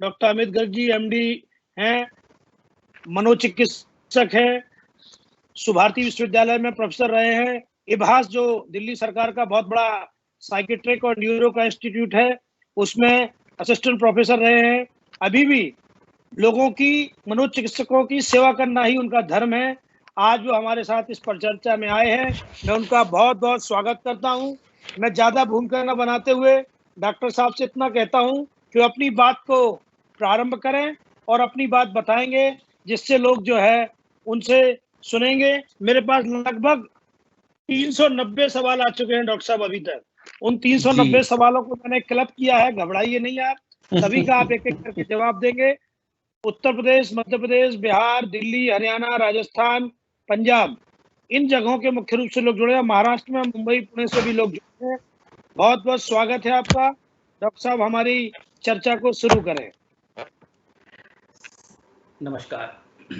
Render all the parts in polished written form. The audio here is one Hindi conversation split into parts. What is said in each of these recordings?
डॉक्टर अमित गर्ग जी एमडी हैं, मनोचिकित्सक हैं, सुभारती विश्वविद्यालय में प्रोफेसर रहे हैं, इभास जो दिल्ली सरकार का बहुत बड़ा साइकेट्रिक और न्यूरो का इंस्टीट्यूट है, उसमें असिस्टेंट प्रोफेसर रहे हैं। अभी भी लोगों की, मनोचिकित्सकों की सेवा करना ही उनका धर्म है। आज वो हमारे साथ इस परिचर्चा में आए हैं, मैं उनका बहुत बहुत स्वागत करता हूं। मैं ज्यादा भूमिका न बनाते हुए डॉक्टर साहब से इतना कहता हूं कि वो अपनी बात को प्रारंभ करें और अपनी बात बताएंगे, जिससे लोग जो है उनसे सुनेंगे। मेरे पास लगभग 390 सवाल आ चुके हैं डॉक्टर साहब अभी तक। उन 390 सवालों को मैंने क्लब किया है, घबराइए नहीं आप, सभी का आप एक एक करके जवाब देंगे। उत्तर प्रदेश, मध्य प्रदेश, बिहार, दिल्ली, हरियाणा, राजस्थान, पंजाब, इन जगहों के मुख्य रूप से लोग जुड़े हैं। महाराष्ट्र में, मुंबई, पुणे से भी लोग जुड़े हैं। बहुत बहुत स्वागत है आपका। डॉक्टर साहब हमारी चर्चा को शुरू करें। नमस्कार।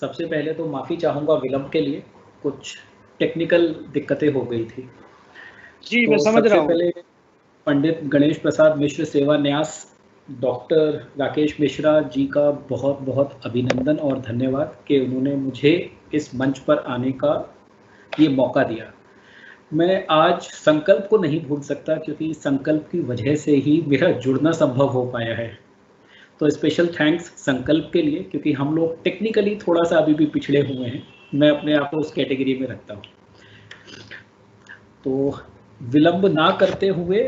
सबसे पहले तो माफ़ी चाहूँगा विलंब के लिए, कुछ टेक्निकल दिक्कतें हो गई थी। जी, मैं समझ रहा हूँ। सबसे पहले पंडित गणेश प्रसाद मिश्र सेवा न्यास डॉक्टर राकेश मिश्रा जी का बहुत बहुत अभिनंदन और धन्यवाद कि उन्होंने मुझे इस मंच पर आने का ये मौका दिया। मैं आज संकल्प को नहीं भूल सकता, क्योंकि संकल्प की वजह से ही मेरा जुड़ना संभव हो पाया है। तो स्पेशल थैंक्स संकल्प के लिए, क्योंकि हम लोग टेक्निकली थोड़ा सा अभी भी पिछड़े हुए हैं। मैं अपने आप को उस कैटेगरी में रखता हूँ। तो विलंब ना करते हुए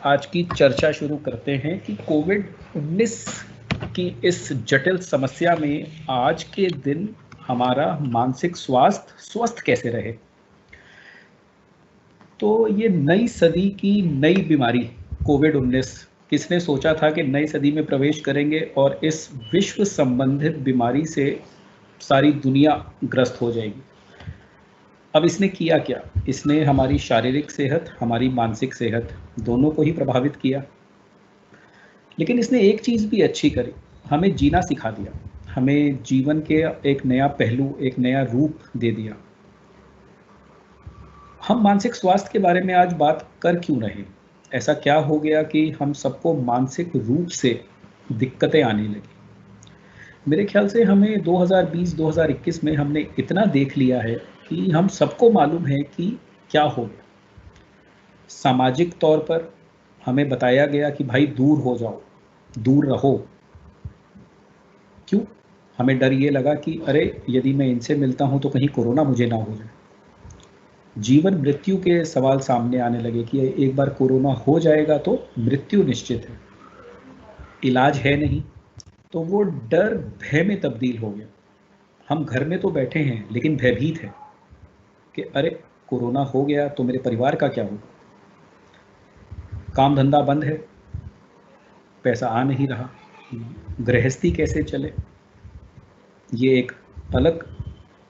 आज की चर्चा शुरू करते हैं कि कोविड-19 की इस जटिल समस्या में आज के दिन हमारा मानसिक स्वास्थ्य स्वस्थ कैसे रहे। तो ये नई सदी की नई बीमारी कोविड-19, किसने सोचा था कि नई सदी में प्रवेश करेंगे और इस विश्व संबंधित बीमारी से सारी दुनिया ग्रस्त हो जाएगी। अब इसने किया क्या? इसने हमारी शारीरिक सेहत, हमारी मानसिक सेहत दोनों को ही प्रभावित किया। लेकिन इसने एक चीज़ भी अच्छी करी, हमें जीना सिखा दिया, हमें जीवन के एक नया पहलू, एक नया रूप दे दिया। हम मानसिक स्वास्थ्य के बारे में आज बात कर क्यों रहे? ऐसा क्या हो गया कि हम सबको मानसिक रूप से दिक्कतें आने लगी? मेरे ख्याल से हमें 2020-2021 में हमने इतना देख लिया है कि हम सबको मालूम है कि क्या हो गया। सामाजिक तौर पर हमें बताया गया कि भाई दूर हो जाओ, दूर रहो। क्यों? हमें डर ये लगा कि अरे यदि मैं इनसे मिलता हूँ तो कहीं कोरोना मुझे ना हो जाए। जीवन मृत्यु के सवाल सामने आने लगे कि एक बार कोरोना हो जाएगा तो मृत्यु निश्चित है, इलाज है नहीं। तो वो डर भय में तब्दील हो गया। हम घर में तो बैठे हैं लेकिन भयभीत हैं कि अरे कोरोना हो गया तो मेरे परिवार का क्या होगा, काम धंधा बंद है, पैसा आ नहीं रहा, गृहस्थी कैसे चले। ये एक अलग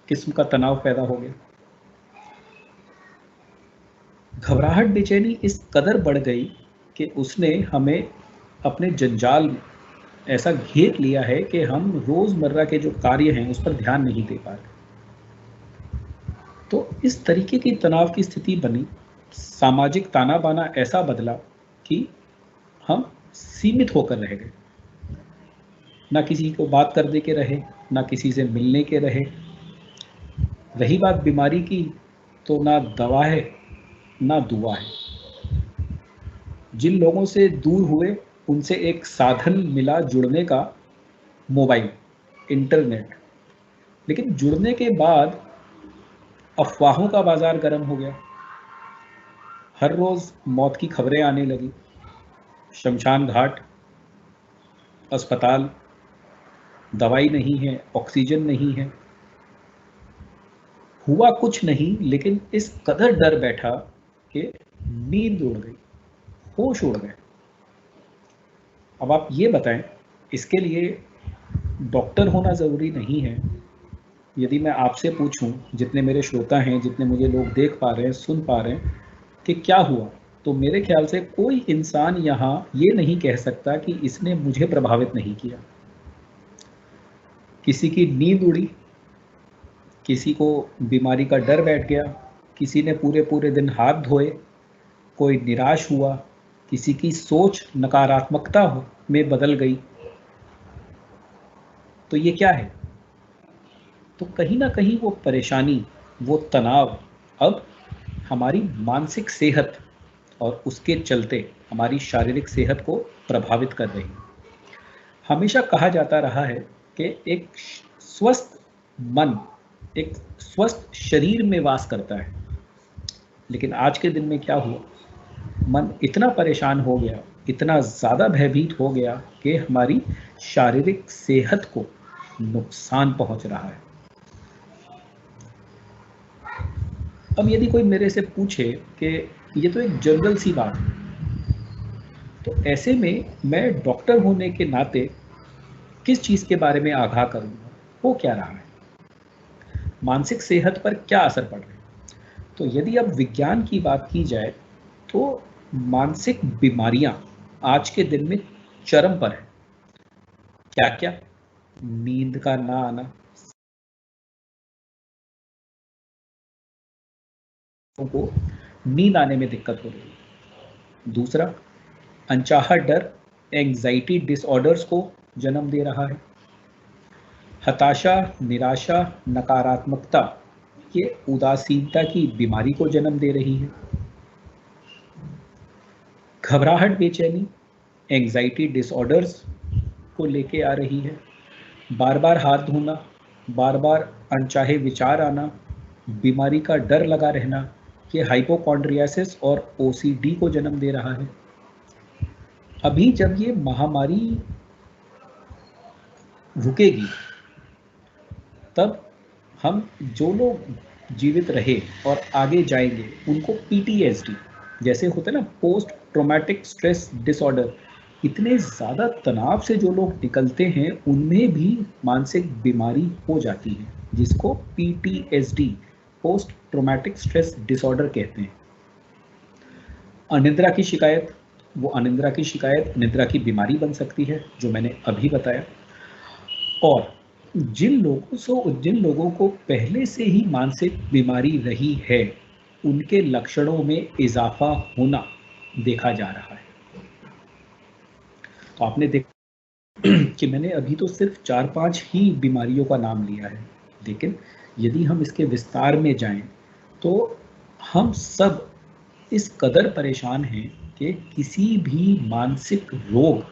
किस्म का तनाव पैदा हो गया। घबराहट, बेचैनी इस कदर बढ़ गई कि उसने हमें अपने जंजाल में ऐसा घेर लिया है कि हम रोज़मर्रा के जो कार्य हैं उस पर ध्यान नहीं दे पा रहे। तो इस तरीके की तनाव की स्थिति बनी, सामाजिक ताना बाना ऐसा बदला कि हम सीमित होकर रह गए। ना किसी को बात करने के रहे, ना किसी से मिलने के रहे। रही बात बीमारी की, तो ना दवा है ना दुआ है। जिन लोगों से दूर हुए उनसे एक साधन मिला जुड़ने का, मोबाइल, इंटरनेट। लेकिन जुड़ने के बाद अफवाहों का बाजार गर्म हो गया। हर रोज़ मौत की खबरें आने लगी। शमशान घाट, अस्पताल, दवाई नहीं है, ऑक्सीजन नहीं है। हुआ कुछ नहीं, लेकिन इस कदर डर बैठा कि नींद उड़ गई, होश उड़ गए। अब आप ये बताएं, इसके लिए डॉक्टर होना ज़रूरी नहीं है। यदि मैं आपसे पूछूं, जितने मेरे श्रोता हैं, जितने मुझे लोग देख पा रहे हैं, सुन पा रहे हैं कि क्या हुआ, तो मेरे ख्याल से कोई इंसान यहाँ ये नहीं कह सकता कि इसने मुझे प्रभावित नहीं किया। किसी की नींद उड़ी, किसी को बीमारी का डर बैठ गया, किसी ने पूरे पूरे दिन हाथ धोए, कोई निराश हुआ, किसी की सोच नकारात्मकता में बदल गई, तो ये क्या है? तो कहीं ना कहीं वो परेशानी, वो तनाव अब हमारी मानसिक सेहत और उसके चलते हमारी शारीरिक सेहत को प्रभावित कर रही है। हमेशा कहा जाता रहा है कि एक स्वस्थ मन एक स्वस्थ शरीर में वास करता है, लेकिन आज के दिन में क्या हुआ, मन इतना परेशान हो गया, इतना ज़्यादा भयभीत हो गया कि हमारी शारीरिक सेहत को नुकसान पहुंच रहा है। अब यदि कोई मेरे से पूछे कि ये तो एक जनरल सी बात है, तो ऐसे में मैं डॉक्टर होने के नाते किस चीज़ के बारे में आगाह करूँगा? हो क्या रहा है? मानसिक सेहत पर क्या असर पड़ रहा है? तो यदि अब विज्ञान की बात की जाए तो मानसिक बीमारियां आज के दिन में चरम पर है। क्या क्या? नींद का ना आना, को नींद आने में दिक्कत हो रही है। दूसरा, अनचाहा डर एंजाइटी डिसऑर्डर्स को जन्म दे रहा है। हताशा, निराशा, नकारात्मकता ये उदासीनता की बीमारी को जन्म दे रही है। घबराहट, बेचैनी एंजाइटी डिसऑर्डर्स को लेके आ रही है। बार बार हाथ धोना, बार बार अनचाहे विचार आना, बीमारी का डर लगा रहना, ये हाइपोकॉन्ड्रियासिस और ओसीडी को जन्म दे रहा है। अभी जब ये महामारी रुकेगी तब हम जो लोग जीवित रहे और आगे जाएंगे उनको पीटीएसडी जैसे होता है ना, पोस्ट ट्रॉमेटिक स्ट्रेस डिसऑर्डर, इतने ज़्यादा तनाव से जो लोग निकलते हैं उनमें भी मानसिक बीमारी हो जाती है, जिसको PTSD post traumatic stress disorder कहते हैं। अनिद्रा की शिकायत, वो अनिद्रा की शिकायत निद्रा की बीमारी बन सकती है, जो मैंने अभी बताया। और जिन लोगों को पहले से ही मानसिक बीमारी रही है उनके लक्षणों में इजाफा होना देखा जा रहा है। तो आपने देखा कि मैंने अभी तो सिर्फ 4-5 ही बीमारियों का नाम लिया है, लेकिन यदि हम इसके विस्तार में जाएं तो हम सब इस कदर परेशान हैं कि किसी भी मानसिक रोग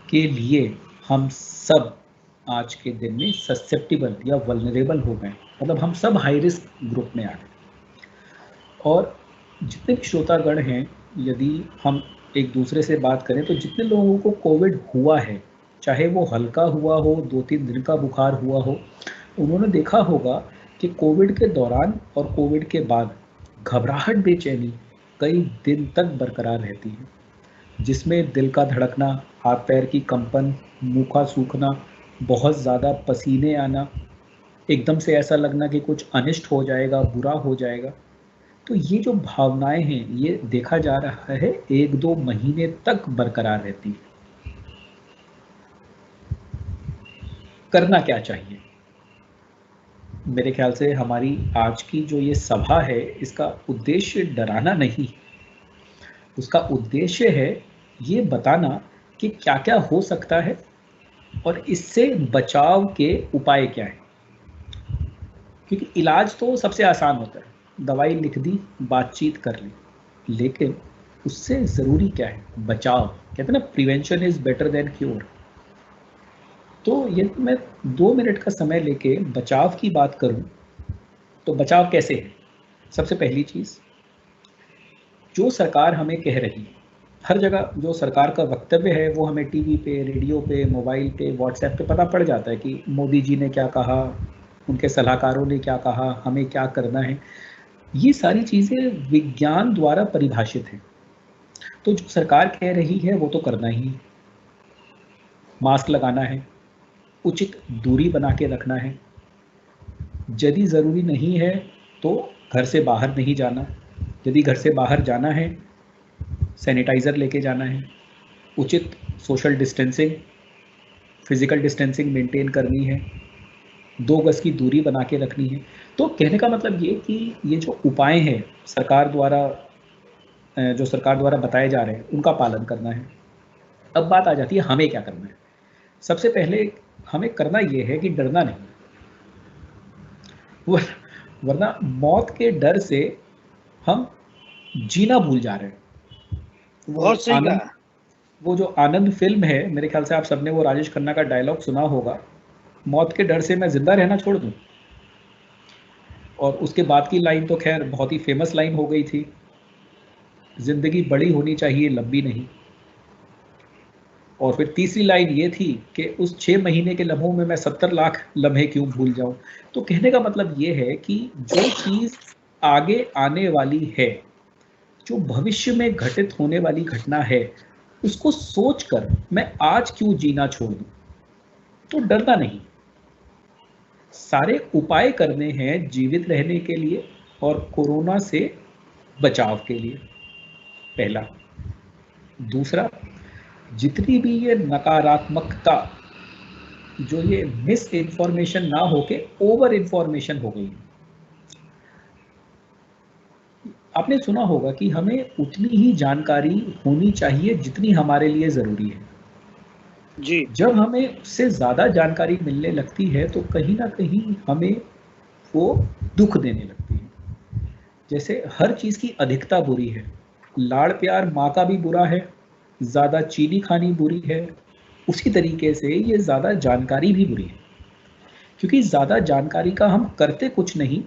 के लिए हम सब आज के दिन में ससेप्टिबल या वल्नरेबल हो गए, मतलब हम सब हाई रिस्क ग्रुप में आ गए। और जितने भी श्रोतागण हैं, यदि हम एक दूसरे से बात करें तो जितने लोगों को कोविड हुआ है, चाहे वो हल्का हुआ हो, 2-3 दिन का बुखार हुआ हो, उन्होंने देखा होगा कि कोविड के दौरान और कोविड के बाद घबराहट, बेचैनी कई दिन तक बरकरार रहती है, जिसमें दिल का धड़कना, हाथ पैर की कंपन, मुँह का सूखना, बहुत ज़्यादा पसीने आना, एकदम से ऐसा लगना कि कुछ अनिष्ट हो जाएगा, बुरा हो जाएगा। तो ये जो भावनाएं हैं, ये देखा जा रहा है 1-2 महीने तक बरकरार रहती है। करना क्या चाहिए? मेरे ख्याल से हमारी आज की जो ये सभा है, इसका उद्देश्य डराना नहीं, उसका उद्देश्य है ये बताना कि क्या क्या हो सकता है और इससे बचाव के उपाय क्या हैं। क्योंकि इलाज तो सबसे आसान होता है, दवाई लिख दी, बातचीत कर ली, लेकिन उससे ज़रूरी क्या है? बचाव। कहते हैं ना, prevention is better than cure. तो ये मैं 2 मिनट का समय लेके बचाव की बात करूं तो बचाव कैसे है? सबसे पहली चीज़, जो सरकार हमें कह रही है, हर जगह जो सरकार का वक्तव्य है वो हमें टीवी पे, रेडियो पे, मोबाइल पे, व्हाट्सएप पे पता पड़ जाता है कि मोदी जी ने क्या कहा, उनके सलाहकारों ने क्या कहा, हमें क्या करना है। ये सारी चीज़ें विज्ञान द्वारा परिभाषित हैं। तो जो सरकार कह रही है वो तो करना ही है। मास्क लगाना है, उचित दूरी बना के रखना है, यदि ज़रूरी नहीं है तो घर से बाहर नहीं जाना, यदि घर से बाहर जाना है सैनिटाइज़र लेके जाना है, उचित social distancing, physical distancing maintain करनी है, 2 गज की दूरी बना के रखनी है। तो कहने का मतलब ये कि ये जो उपाय हैं सरकार द्वारा, जो सरकार द्वारा बताए जा रहे हैं, उनका पालन करना है। अब बात आ जाती है हमें क्या करना है। सबसे पहले हमें करना ये है कि डरना नहीं, वरना मौत के डर से हम जीना भूल जा रहे हैं। बहुत सही कहा। वो जो आनंद फिल्म है, मेरे ख्याल से आप सबने वो राजेश खन्ना का डायलॉग सुना होगा, मौत के डर से मैं जिंदा रहना छोड़ दूं। और उसके बाद की लाइन तो खैर बहुत ही फेमस लाइन हो गई थी, जिंदगी बड़ी होनी चाहिए लंबी नहीं। और फिर तीसरी लाइन ये थी कि उस 6 महीने के लम्हों में मैं 70 लाख लम्हे क्यों भूल जाऊं। तो कहने का मतलब ये है कि जो चीज आगे आने वाली है, जो भविष्य में घटित होने वाली घटना है, उसको सोचकर मैं आज क्यों जीना छोड़ दूं। तो डरना नहीं, सारे उपाय करने हैं जीवित रहने के लिए और कोरोना से बचाव के लिए, पहला। दूसरा, जितनी भी ये नकारात्मकता, जो ये मिस इन्फॉर्मेशन ना होके ओवर इन्फॉर्मेशन हो गई। आपने सुना होगा कि हमें उतनी ही जानकारी होनी चाहिए जितनी हमारे लिए ज़रूरी है जी। जब हमें उससे ज़्यादा जानकारी मिलने लगती है तो कहीं ना कहीं हमें वो दुख देने लगती है। जैसे हर चीज़ की अधिकता बुरी है, लाड़ प्यार माँ का भी बुरा है, ज़्यादा चीनी खानी बुरी है, उसी तरीके से ये ज़्यादा जानकारी भी बुरी है, क्योंकि ज़्यादा जानकारी का हम करते कुछ नहीं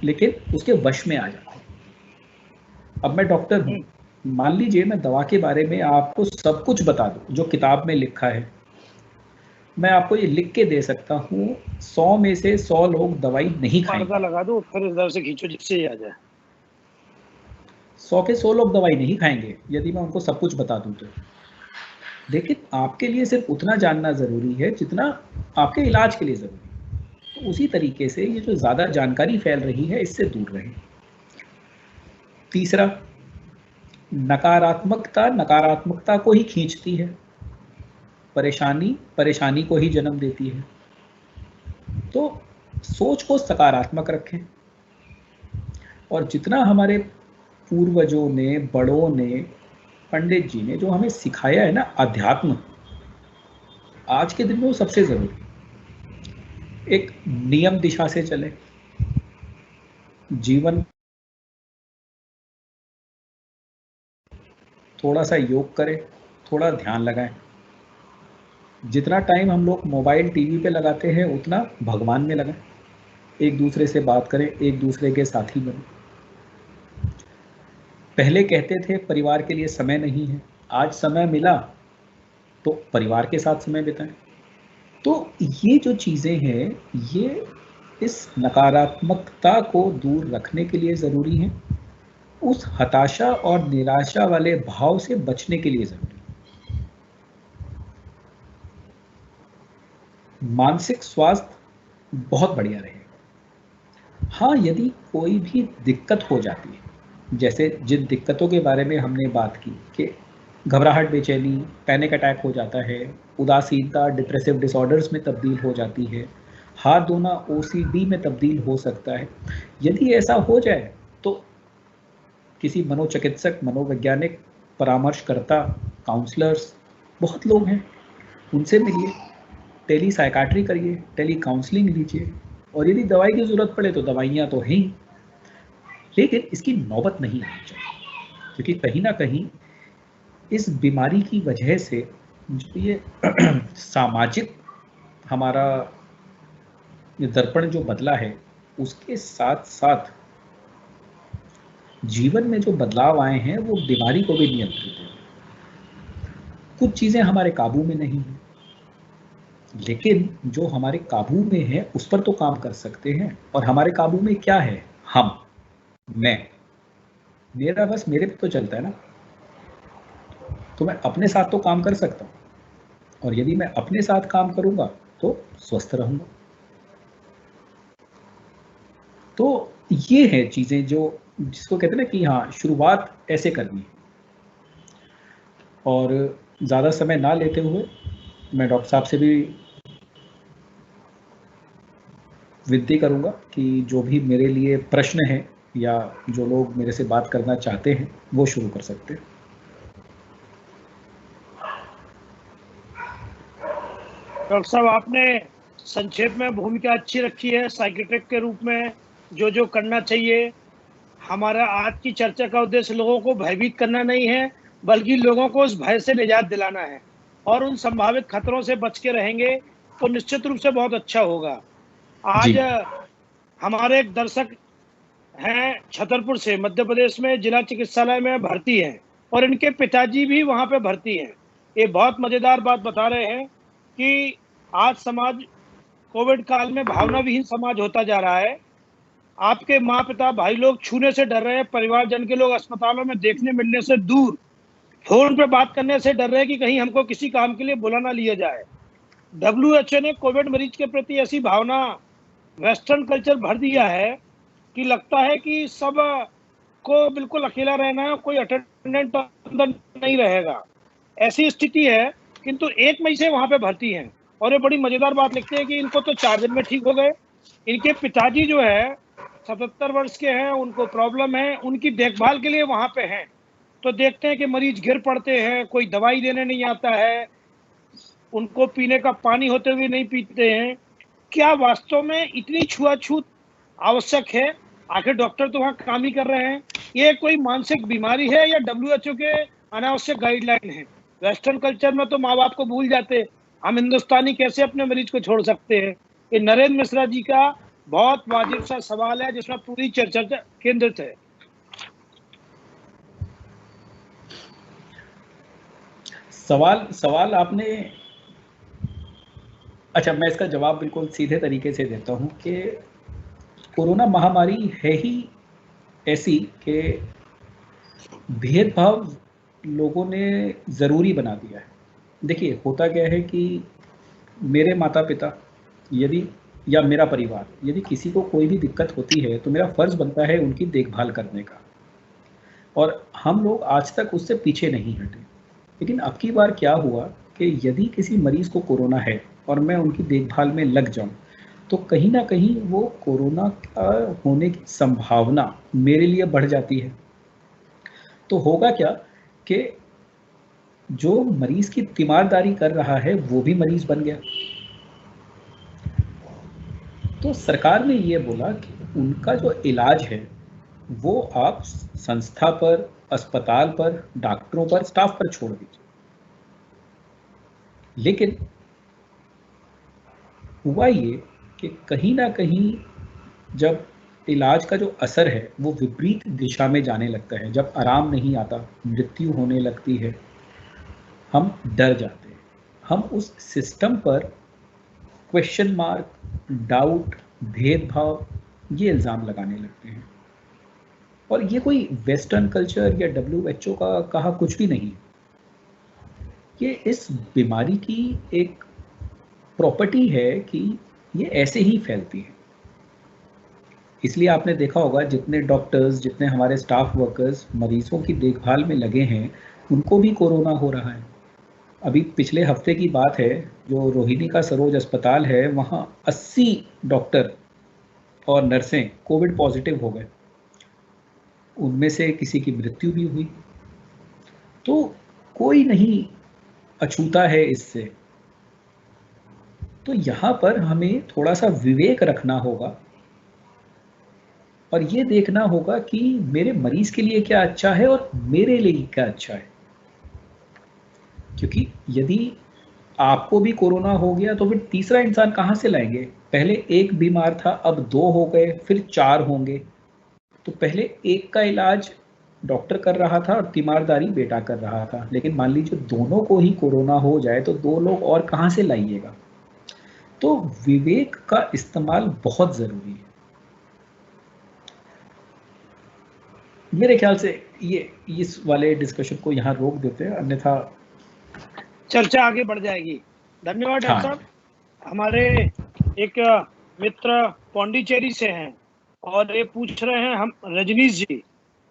लेकिन उसके वश में आ जाते हैं। अब मैं डॉक्टर हूँ, मान लीजिए मैं दवा के बारे में आपको सब कुछ बता दूँ जो किताब में लिखा है, मैं आपको ये लिख के दे सकता हूँ, 100 में से 100 लोग दवाई नहीं खाएंगे। पर्दा लगा दो, फिर इधर से खींचो जिससे ही आ जाए। 100 के 100 लोग दवाई नहीं खाएंगे यदि मैं उनको सब कुछ बता दूं तो। लेकिन आपके लिए सिर्फ उतना जानना ज़रूरी है जितना आपके इलाज के लिए ज़रूरी है। तो उसी तरीके से ये जो ज़्यादा जानकारी फैल रही है, इससे दूर रहें। तीसरा, नकारात्मकता नकारात्मकता को ही खींचती है, परेशानी परेशानी को ही जन्म देती है। तो सोच को सकारात्मक रखें। और जितना हमारे पूर्वजों ने, बड़ों ने, पंडित जी ने जो हमें सिखाया है ना अध्यात्म, आज के दिन में वो सबसे ज़रूरी। एक नियम दिशा से चले, जीवन थोड़ा सा योग करें, थोड़ा ध्यान लगाएं। जितना टाइम हम लोग मोबाइल टीवी पे लगाते हैं उतना भगवान में लगाएं। एक दूसरे से बात करें, एक दूसरे के साथी बनें। पहले कहते थे परिवार के लिए समय नहीं है, आज समय मिला तो परिवार के साथ समय बिताएं। तो ये जो चीज़ें हैं, ये इस नकारात्मकता को दूर रखने के लिए ज़रूरी हैं, उस हताशा और निराशा वाले भाव से बचने के लिए ज़रूरी है। मानसिक स्वास्थ्य बहुत बढ़िया रहेगा। हाँ, यदि कोई भी दिक्कत हो जाती है, जैसे जिन दिक्कतों के बारे में हमने बात की कि घबराहट, बेचैनी, पैनिक अटैक हो जाता है, उदासीनता डिप्रेसिव डिसऑर्डर्स में तब्दील हो जाती है, हाथ धोना ओसीडी में तब्दील हो सकता है। यदि ऐसा हो जाए तो किसी मनोचिकित्सक, मनोवैज्ञानिक, परामर्शकर्ता, काउंसलर्स बहुत लोग हैं, उनसे मिलिए, टेली साइकाट्री करिए, टेली काउंसलिंग लीजिए। और यदि दवाई की ज़रूरत पड़े तो दवाइयाँ तो हैं ही, लेकिन इसकी नौबत नहीं आनी चाहिए, क्योंकि कहीं ना कहीं इस बीमारी की वजह से जो ये सामाजिक हमारा ये दर्पण जो बदला है, उसके साथ साथ जीवन में जो बदलाव आए हैं वो बीमारी को भी नियंत्रित है। कुछ चीज़ें हमारे काबू में नहीं हैं, लेकिन जो हमारे काबू में है उस पर तो काम कर सकते हैं। और हमारे काबू में क्या है? हम, मैं, मेरा बस मेरे पे तो चलता है ना। तो मैं अपने साथ तो काम कर सकता हूँ, और यदि मैं अपने साथ काम करूंगा तो स्वस्थ रहूंगा। तो ये है चीजें जो, जिसको कहते हैं ना कि हाँ, शुरुआत ऐसे करनी है। और ज़्यादा समय ना लेते हुए मैं डॉक्टर साहब से भी विनती करूंगा कि जो भी मेरे लिए प्रश्न है या जो लोग मेरे से बात करना चाहते हैं वो शुरू कर सकते हैं। डॉक्टर साहब, आपने संक्षेप में भूमिका अच्छी रखी है साइकियाट्रिक के रूप में, जो करना चाहिए। हमारा आज की चर्चा का उद्देश्य लोगों को भयभीत करना नहीं है, बल्कि लोगों को उस भय से निजात दिलाना है, और उन संभावित खतरों से बच के रहेंगे तो निश्चित रूप से बहुत अच्छा होगा। आज जी हमारे एक दर्शक हैं छतरपुर से, मध्य प्रदेश में जिला चिकित्सालय में भर्ती हैं, और इनके पिताजी भी वहां पे भर्ती हैं। ये बहुत मजेदार बात बता रहे हैं कि आज समाज कोविड काल में भावना विहीन समाज होता जा रहा है। आपके माँ पिता भाई लोग छूने से डर रहे हैं, परिवारजन के लोग अस्पतालों में देखने मिलने से दूर, फोन पे बात करने से डर रहे हैं कि कहीं हमको किसी काम के लिए बुला ना लिया जाए। WHO ने कोविड मरीज के प्रति ऐसी भावना, वेस्टर्न कल्चर भर दिया है कि लगता है कि सब को बिल्कुल अकेला रहना है, कोई अटेंडेंट अंदर नहीं रहेगा, ऐसी स्थिति है। किंतु 1 मई से वहां पे भर्ती हैं, और ये बड़ी मजेदार बात लिखते हैं कि इनको तो 4 दिन में ठीक हो गए। इनके पिताजी जो है 77 वर्ष के हैं, उनको प्रॉब्लम है, उनकी देखभाल के लिए वहां पे हैं। तो देखते हैं कि मरीज गिर पड़ते हैं, कोई दवाई देने नहीं आता है, उनको पीने का पानी होते हुए नहीं पीते हैं। क्या वास्तव में इतनी छुआछूत आवश्यक है? आखिर डॉक्टर तो वहां काम ही कर रहे हैं। ये कोई मानसिक बीमारी है या WHO के अनावश्यक गाइडलाइन है? वेस्टर्न कल्चर में तो माँ बाप को भूल जाते, हम हिंदुस्तानी कैसे अपने मरीज को छोड़ सकते हैं? ये नरेंद्र मिश्रा जी का बहुत वाजिब सा सवाल है, जिसमें पूरी चर्चा केंद्रित है। सवाल आपने, अच्छा मैं इसका जवाब बिल्कुल सीधे तरीके से देता हूँ कि कोरोना महामारी है ही ऐसी कि भेदभाव लोगों ने ज़रूरी बना दिया है। देखिए होता क्या है कि मेरे माता पिता यदि या मेरा परिवार यदि किसी को कोई भी दिक्कत होती है तो मेरा फ़र्ज़ बनता है उनकी देखभाल करने का, और हम लोग आज तक उससे पीछे नहीं हटे। लेकिन अब की बार क्या हुआ कि यदि किसी मरीज़ को कोरोना है और मैं उनकी देखभाल में लग जाऊं, तो कहीं ना कहीं वो कोरोना का होने की संभावना मेरे लिए बढ़ जाती है। तो होगा क्या कि जो मरीज़ की तीमारदारी कर रहा है वो भी मरीज़ बन गया। तो सरकार ने ये बोला कि उनका जो इलाज है वो आप संस्था पर, अस्पताल पर, डॉक्टरों पर, स्टाफ पर छोड़ दीजिए। लेकिन हुआ ये कि कहीं ना कहीं जब इलाज का जो असर है वो विपरीत दिशा में जाने लगता है, जब आराम नहीं आता, मृत्यु होने लगती है, हम डर जाते हैं। हम उस सिस्टम पर क्वेश्चन मार्क, डाउट, भेदभाव, ये इल्ज़ाम लगाने लगते हैं। और ये कोई वेस्टर्न कल्चर या WHO का कहा कुछ भी नहीं। ये इस बीमारी की एक प्रॉपर्टी है कि ये ऐसे ही फैलती है। इसलिए आपने देखा होगा जितने डॉक्टर्स, जितने हमारे स्टाफ वर्कर्स मरीजों की देखभाल में लगे हैं, उनको भी कोरोना हो रहा है। अभी पिछले हफ्ते की बात है, जो रोहिणी का सरोज अस्पताल है, वहाँ 80 डॉक्टर और नर्सें कोविड पॉजिटिव हो गए। उनमें से किसी की मृत्यु भी हुई। तो कोई नहीं अछूता है इससे। तो यहाँ पर हमें थोड़ा सा विवेक रखना होगा और ये देखना होगा कि मेरे मरीज के लिए क्या अच्छा है और मेरे लिए क्या अच्छा है। क्योंकि यदि आपको भी कोरोना हो गया तो फिर तीसरा इंसान कहाँ से लाएंगे? पहले एक बीमार था, अब 2 हो गए, फिर 4 होंगे। तो पहले एक का इलाज डॉक्टर कर रहा था और तीमारदारी बेटा कर रहा था, लेकिन मान लीजिए दोनों को ही कोरोना हो जाए तो 2 लोग और कहाँ से लाइएगा? तो विवेक का इस्तेमाल बहुत ज़रूरी है। मेरे ख्याल से ये इस वाले डिस्कशन को यहाँ रोक देते हैं, अन्यथा चर्चा आगे बढ़ जाएगी। धन्यवाद डॉक्टर साहब। हमारे एक मित्र पौंडीचेरी से हैं और ये पूछ रहे हैं, हम रजनीश जी,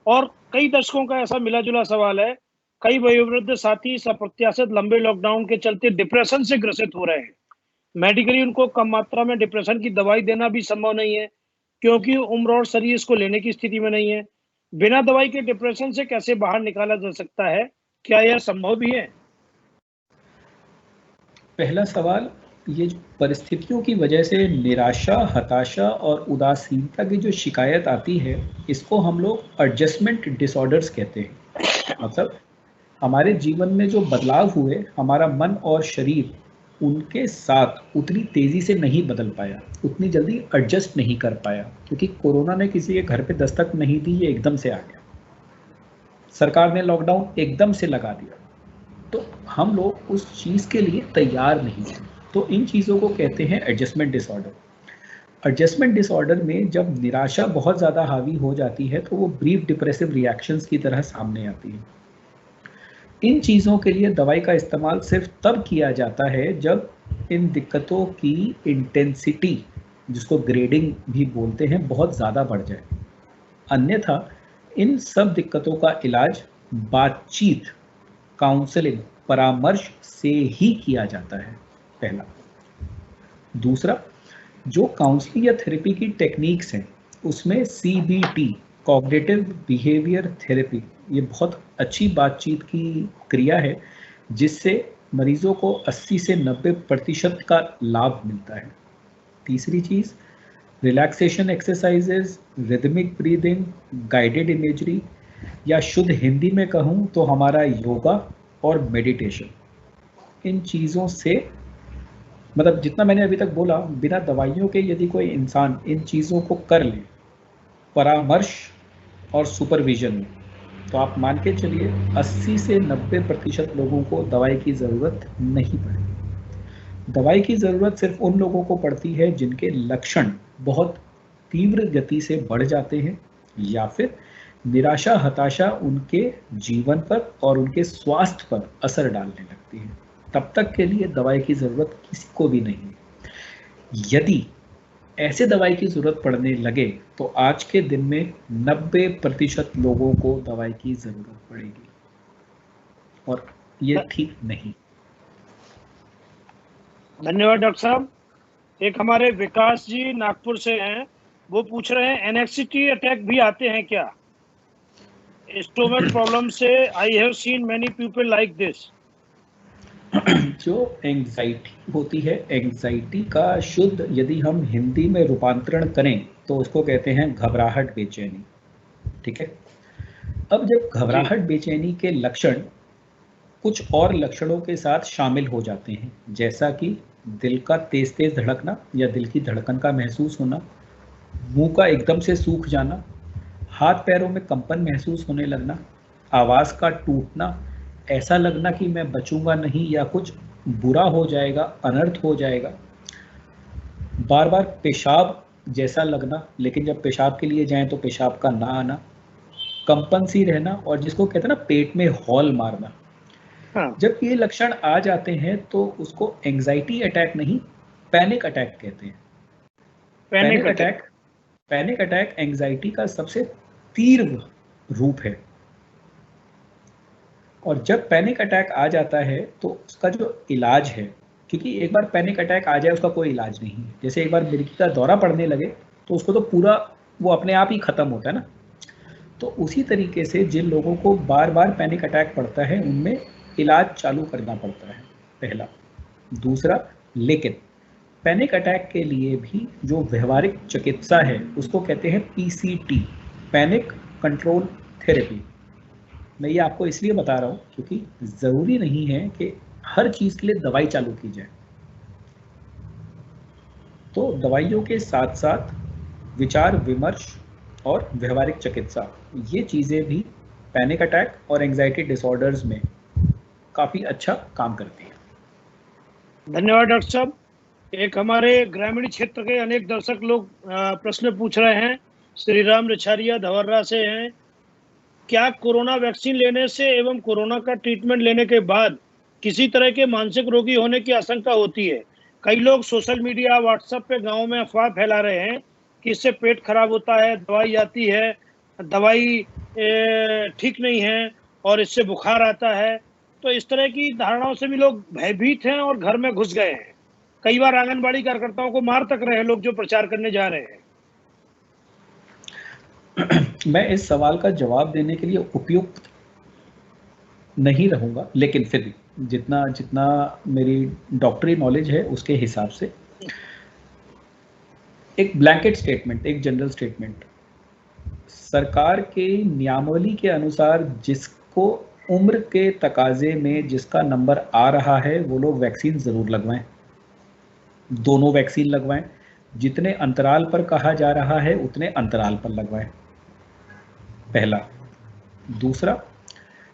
और कई दर्शकों का ऐसा मिला जुला सवाल है, कई वयोवृद्ध साथी अप्रत्याशित लंबे लॉकडाउन के चलते डिप्रेशन से ग्रसित हो रहे हैं। मेडिकली उनको कम मात्रा में डिप्रेशन की दवाई देना भी संभव नहीं है, क्योंकि उम्र और शरीर इसको लेने की स्थिति में नहीं है। बिना दवाई के डिप्रेशन से कैसे बाहर निकाला जा सकता है? क्या यह संभव भी है? पहला सवाल, ये जो परिस्थितियों की वजह से निराशा, हताशा और उदासीनता की जो शिकायत आती है, इसको हम लोग एडजस्टमेंट डिसऑर्डर्स कहते हैं। मतलब हमारे जीवन में जो बदलाव हुए, हमारा मन और शरीर उनके साथ उतनी तेज़ी से नहीं बदल पाया, उतनी जल्दी एडजस्ट नहीं कर पाया, क्योंकि कोरोना ने किसी के घर पे दस्तक नहीं दी, ये एकदम से आ गया। सरकार ने लॉकडाउन एकदम से लगा दिया, तो हम लोग उस चीज़ के लिए तैयार नहीं थे। तो इन चीज़ों को कहते हैं एडजस्टमेंट डिसऑर्डर। एडजस्टमेंट डिसऑर्डर में जब निराशा बहुत ज़्यादा हावी हो जाती है, तो वो ब्रीफ डिप्रेसिव रिएक्शंस की तरह सामने आती है। इन चीज़ों के लिए दवाई का इस्तेमाल सिर्फ तब किया जाता है जब इन दिक्कतों की इंटेंसिटी, जिसको ग्रेडिंग भी बोलते हैं, बहुत ज़्यादा बढ़ जाए। अन्यथा इन सब दिक्कतों का इलाज बातचीत, काउंसलिंग, परामर्श से ही किया जाता है, पहला। दूसरा, जो काउंसलिंग या थेरेपी की टेक्निक्स हैं, उसमें CBT, कॉग्निटिव बिहेवियर थेरेपी, ये बहुत अच्छी बातचीत की क्रिया है, जिससे मरीजों को 80 से 90% का लाभ मिलता है। तीसरी चीज़, relaxation exercises, rhythmic breathing, guided imagery, या शुद्ध हिंदी में कहूँ तो हमारा योगा और मेडिटेशन। इन चीज़ों से, मतलब जितना मैंने अभी तक बोला, बिना दवाइयों के यदि कोई इंसान इन चीज़ों को कर ले, परामर्श और सुपरविजन में, तो आप मान के चलिए 80 से 90% लोगों को दवाई की ज़रूरत नहीं पड़ेगी। दवाई की ज़रूरत सिर्फ उन लोगों को पड़ती है जिनके लक्षण बहुत तीव्र गति से बढ़ जाते हैं, या फिर निराशा, हताशा उनके जीवन पर और उनके स्वास्थ्य पर असर डालने लगती है। तब तक के लिए दवाई की ज़रूरत किसी को भी नहीं है। यदि ऐसे दवाई की ज़रूरत पड़ने लगे, तो आज के दिन में 90% लोगों को दवाई की ज़रूरत पड़ेगी, और ये ठीक नहीं। धन्यवाद डॉक्टर साहब। एक हमारे विकास जी नागपुर से हैं, वो पूछ रहे हैं एनेक्सिटी अटैक भी आते हैं क्या? स्टोमक प्रॉब्लम से I have seen many people like this. जो एंग्जाइटी होती है, एंग्जाइटी का शुद्ध यदि हम हिंदी में रूपांतरण करें तो उसको कहते हैं घबराहट, बेचैनी। ठीक है। अब जब घबराहट, बेचैनी के लक्षण कुछ और लक्षणों के साथ शामिल हो जाते हैं, जैसा कि दिल का तेज तेज धड़कना या दिल की धड़कन का महसूस होना, मुंह का एकदम से सूख जाना, हाथ पैरों में कंपन महसूस होने लगना, आवाज़ का टूटना, ऐसा लगना कि मैं बचूंगा नहीं या कुछ बुरा हो जाएगा, अनर्थ हो जाएगा, बार बार पेशाब जैसा लगना, लेकिन जब पेशाब के लिए जाएं तो पेशाब का ना आना, कंपन सी रहना, और जिसको कहते हैं ना पेट में हॉल मारना। जब ये लक्षण आ जाते हैं तो उसको एंग्जाइटी अटैक नहीं, पैनिक अटैक कहते हैं। पैनिक अटैक एंग्जाइटी का सबसे तीव्र रूप है। और जब पैनिक अटैक आ जाता है तो उसका जो इलाज है, क्योंकि एक बार पैनिक अटैक आ जाए उसका कोई इलाज नहीं है। जैसे एक बार मिर्गी का दौरा पड़ने लगे तो उसको तो पूरा वो अपने आप ही खत्म होता है ना। तो उसी तरीके से जिन लोगों को बार बार पैनिक अटैक पड़ता है, उनमें इलाज चालू करना पड़ता है, पहला। दूसरा, लेकिन पैनिक अटैक के लिए भी जो व्यवहारिक चिकित्सा है उसको कहते हैं PCT, पैनिक कंट्रोल थेरेपी। मैं ये आपको इसलिए बता रहा हूँ क्योंकि ज़रूरी नहीं है कि हर चीज़ के लिए दवाई चालू की जाए। तो दवाइयों के साथ साथ विचार विमर्श और व्यवहारिक चिकित्सा, ये चीज़ें भी पैनिक अटैक और एंग्जाइटी डिसऑर्डर्स में काफ़ी अच्छा काम करती हैं। धन्यवाद डॉक्टर साहब। एक हमारे ग्रामीण क्षेत्र के अनेक दर्शक लोग प्रश्न पूछ रहे हैं। श्री राम रिछारिया धवर्रा से हैं, क्या कोरोना वैक्सीन लेने से एवं कोरोना का ट्रीटमेंट लेने के बाद किसी तरह के मानसिक रोगी होने की आशंका होती है? कई लोग सोशल मीडिया, व्हाट्सएप पे गांव में अफवाह फैला रहे हैं कि इससे पेट खराब होता है, दवाई आती है, दवाई ठीक नहीं है और इससे बुखार आता है। तो इस तरह की धारणाओं से भी लोग भयभीत हैं और घर में घुस गए हैं। कई बार आंगनबाड़ी कार्यकर्ताओं को मार तक रहे हैं लोग जो प्रचार करने जा रहे हैं। मैं इस सवाल का जवाब देने के लिए उपयुक्त नहीं रहूंगा, लेकिन फिर भी जितना जितना मेरी डॉक्टरी नॉलेज है उसके हिसाब से, एक ब्लैंकेट स्टेटमेंट, एक जनरल स्टेटमेंट, सरकार के नियमावली के अनुसार जिसको उम्र के तकाजे में जिसका नंबर आ रहा है वो लोग वैक्सीन ज़रूर लगवाएं, दोनों वैक्सीन लगवाएं, जितने अंतराल पर कहा जा रहा है उतने अंतराल पर लगवाएं, पहला। दूसरा,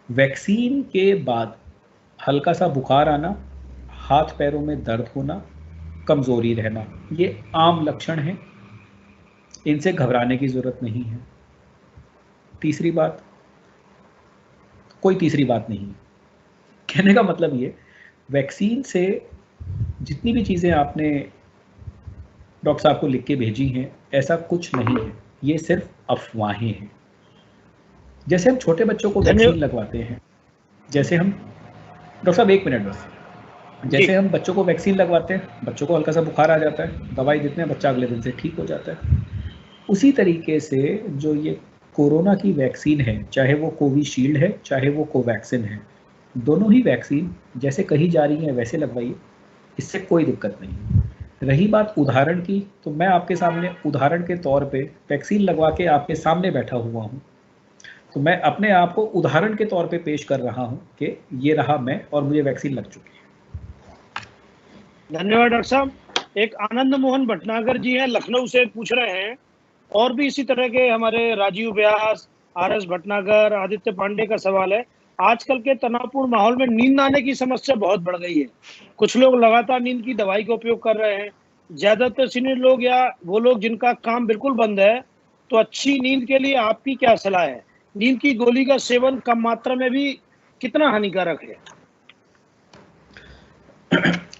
वैक्सीन के बाद हल्का सा बुखार आना, हाथ पैरों में दर्द होना, कमज़ोरी रहना, ये आम लक्षण हैं, इनसे घबराने की ज़रूरत नहीं है। तीसरी बात, कोई तीसरी बात नहीं है। कहने का मतलब ये, वैक्सीन से जितनी भी चीज़ें आपने डॉक्टर साहब को लिख के भेजी हैं, ऐसा कुछ नहीं है, ये सिर्फ अफवाहें हैं। जैसे हम छोटे बच्चों को वैक्सीन लगवाते हैं, जैसे हम, डॉक्टर साहब एक मिनट बस, जैसे हम बच्चों को वैक्सीन लगवाते हैं, बच्चों को हल्का सा बुखार आ जाता है, दवाई देते हैं, बच्चा अगले दिन से ठीक हो जाता है। उसी तरीके से जो ये कोरोना की वैक्सीन है, चाहे वो कोविशील्ड है चाहे वो कोवैक्सिन है, दोनों ही वैक्सीन जैसे कही जा रही हैं वैसे लगवाइए, इससे कोई दिक्कत नहीं। रही बात उदाहरण की, तो मैं आपके सामने उदाहरण के तौर पे वैक्सीन लगवा के आपके सामने बैठा हुआ हूँ, तो मैं अपने आप को उदाहरण के तौर पे पेश कर रहा हूँ कि ये रहा मैं और मुझे वैक्सीन लग चुकी है। धन्यवाद डॉक्टर साहब। एक आनंद मोहन भटनागर जी हैं, लखनऊ से, पूछ रहे हैं, और भी इसी तरह के हमारे राजीव व्यास, आर.एस. भटनागर, आदित्य पांडे का सवाल है, आजकल के तनावपूर्ण माहौल में नींद आने की समस्या बहुत बढ़ गई है। कुछ लोग लगातार नींद की दवाई का उपयोग कर रहे हैं। ज्यादातर सीनियर लोग या वो लोग जिनका काम बिल्कुल बंद है, तो अच्छी नींद के लिए आपकी क्या सलाह है? नींद की गोली का सेवन कम मात्रा में भी कितना हानिकारक है?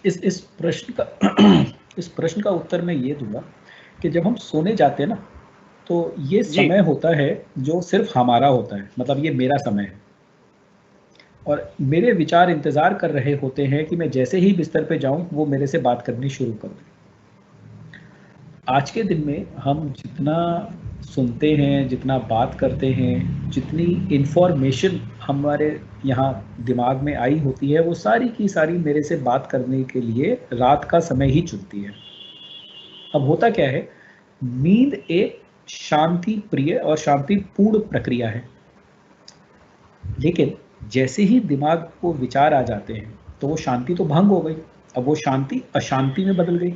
इस प्रश्न का उत्तर मैं ये दूंगा कि जब हम सोने जाते हैं ना, तो ये समय होता है जो सिर्फ हमारा होता है, मतलब ये मेरा समय है, और मेरे विचार इंतज़ार कर रहे होते हैं कि मैं जैसे ही बिस्तर पे जाऊं वो मेरे से बात करनी शुरू कर दें। आज के दिन में हम जितना सुनते हैं, जितना बात करते हैं, जितनी इन्फॉर्मेशन हमारे यहाँ दिमाग में आई होती है, वो सारी की सारी मेरे से बात करने के लिए रात का समय ही चुनती है। अब होता क्या है, नींद एक शांति प्रिय और शांतिपूर्ण प्रक्रिया है, लेकिन जैसे ही दिमाग को विचार आ जाते हैं तो वो शांति तो भंग हो गई, अब वो शांति अशांति में बदल गई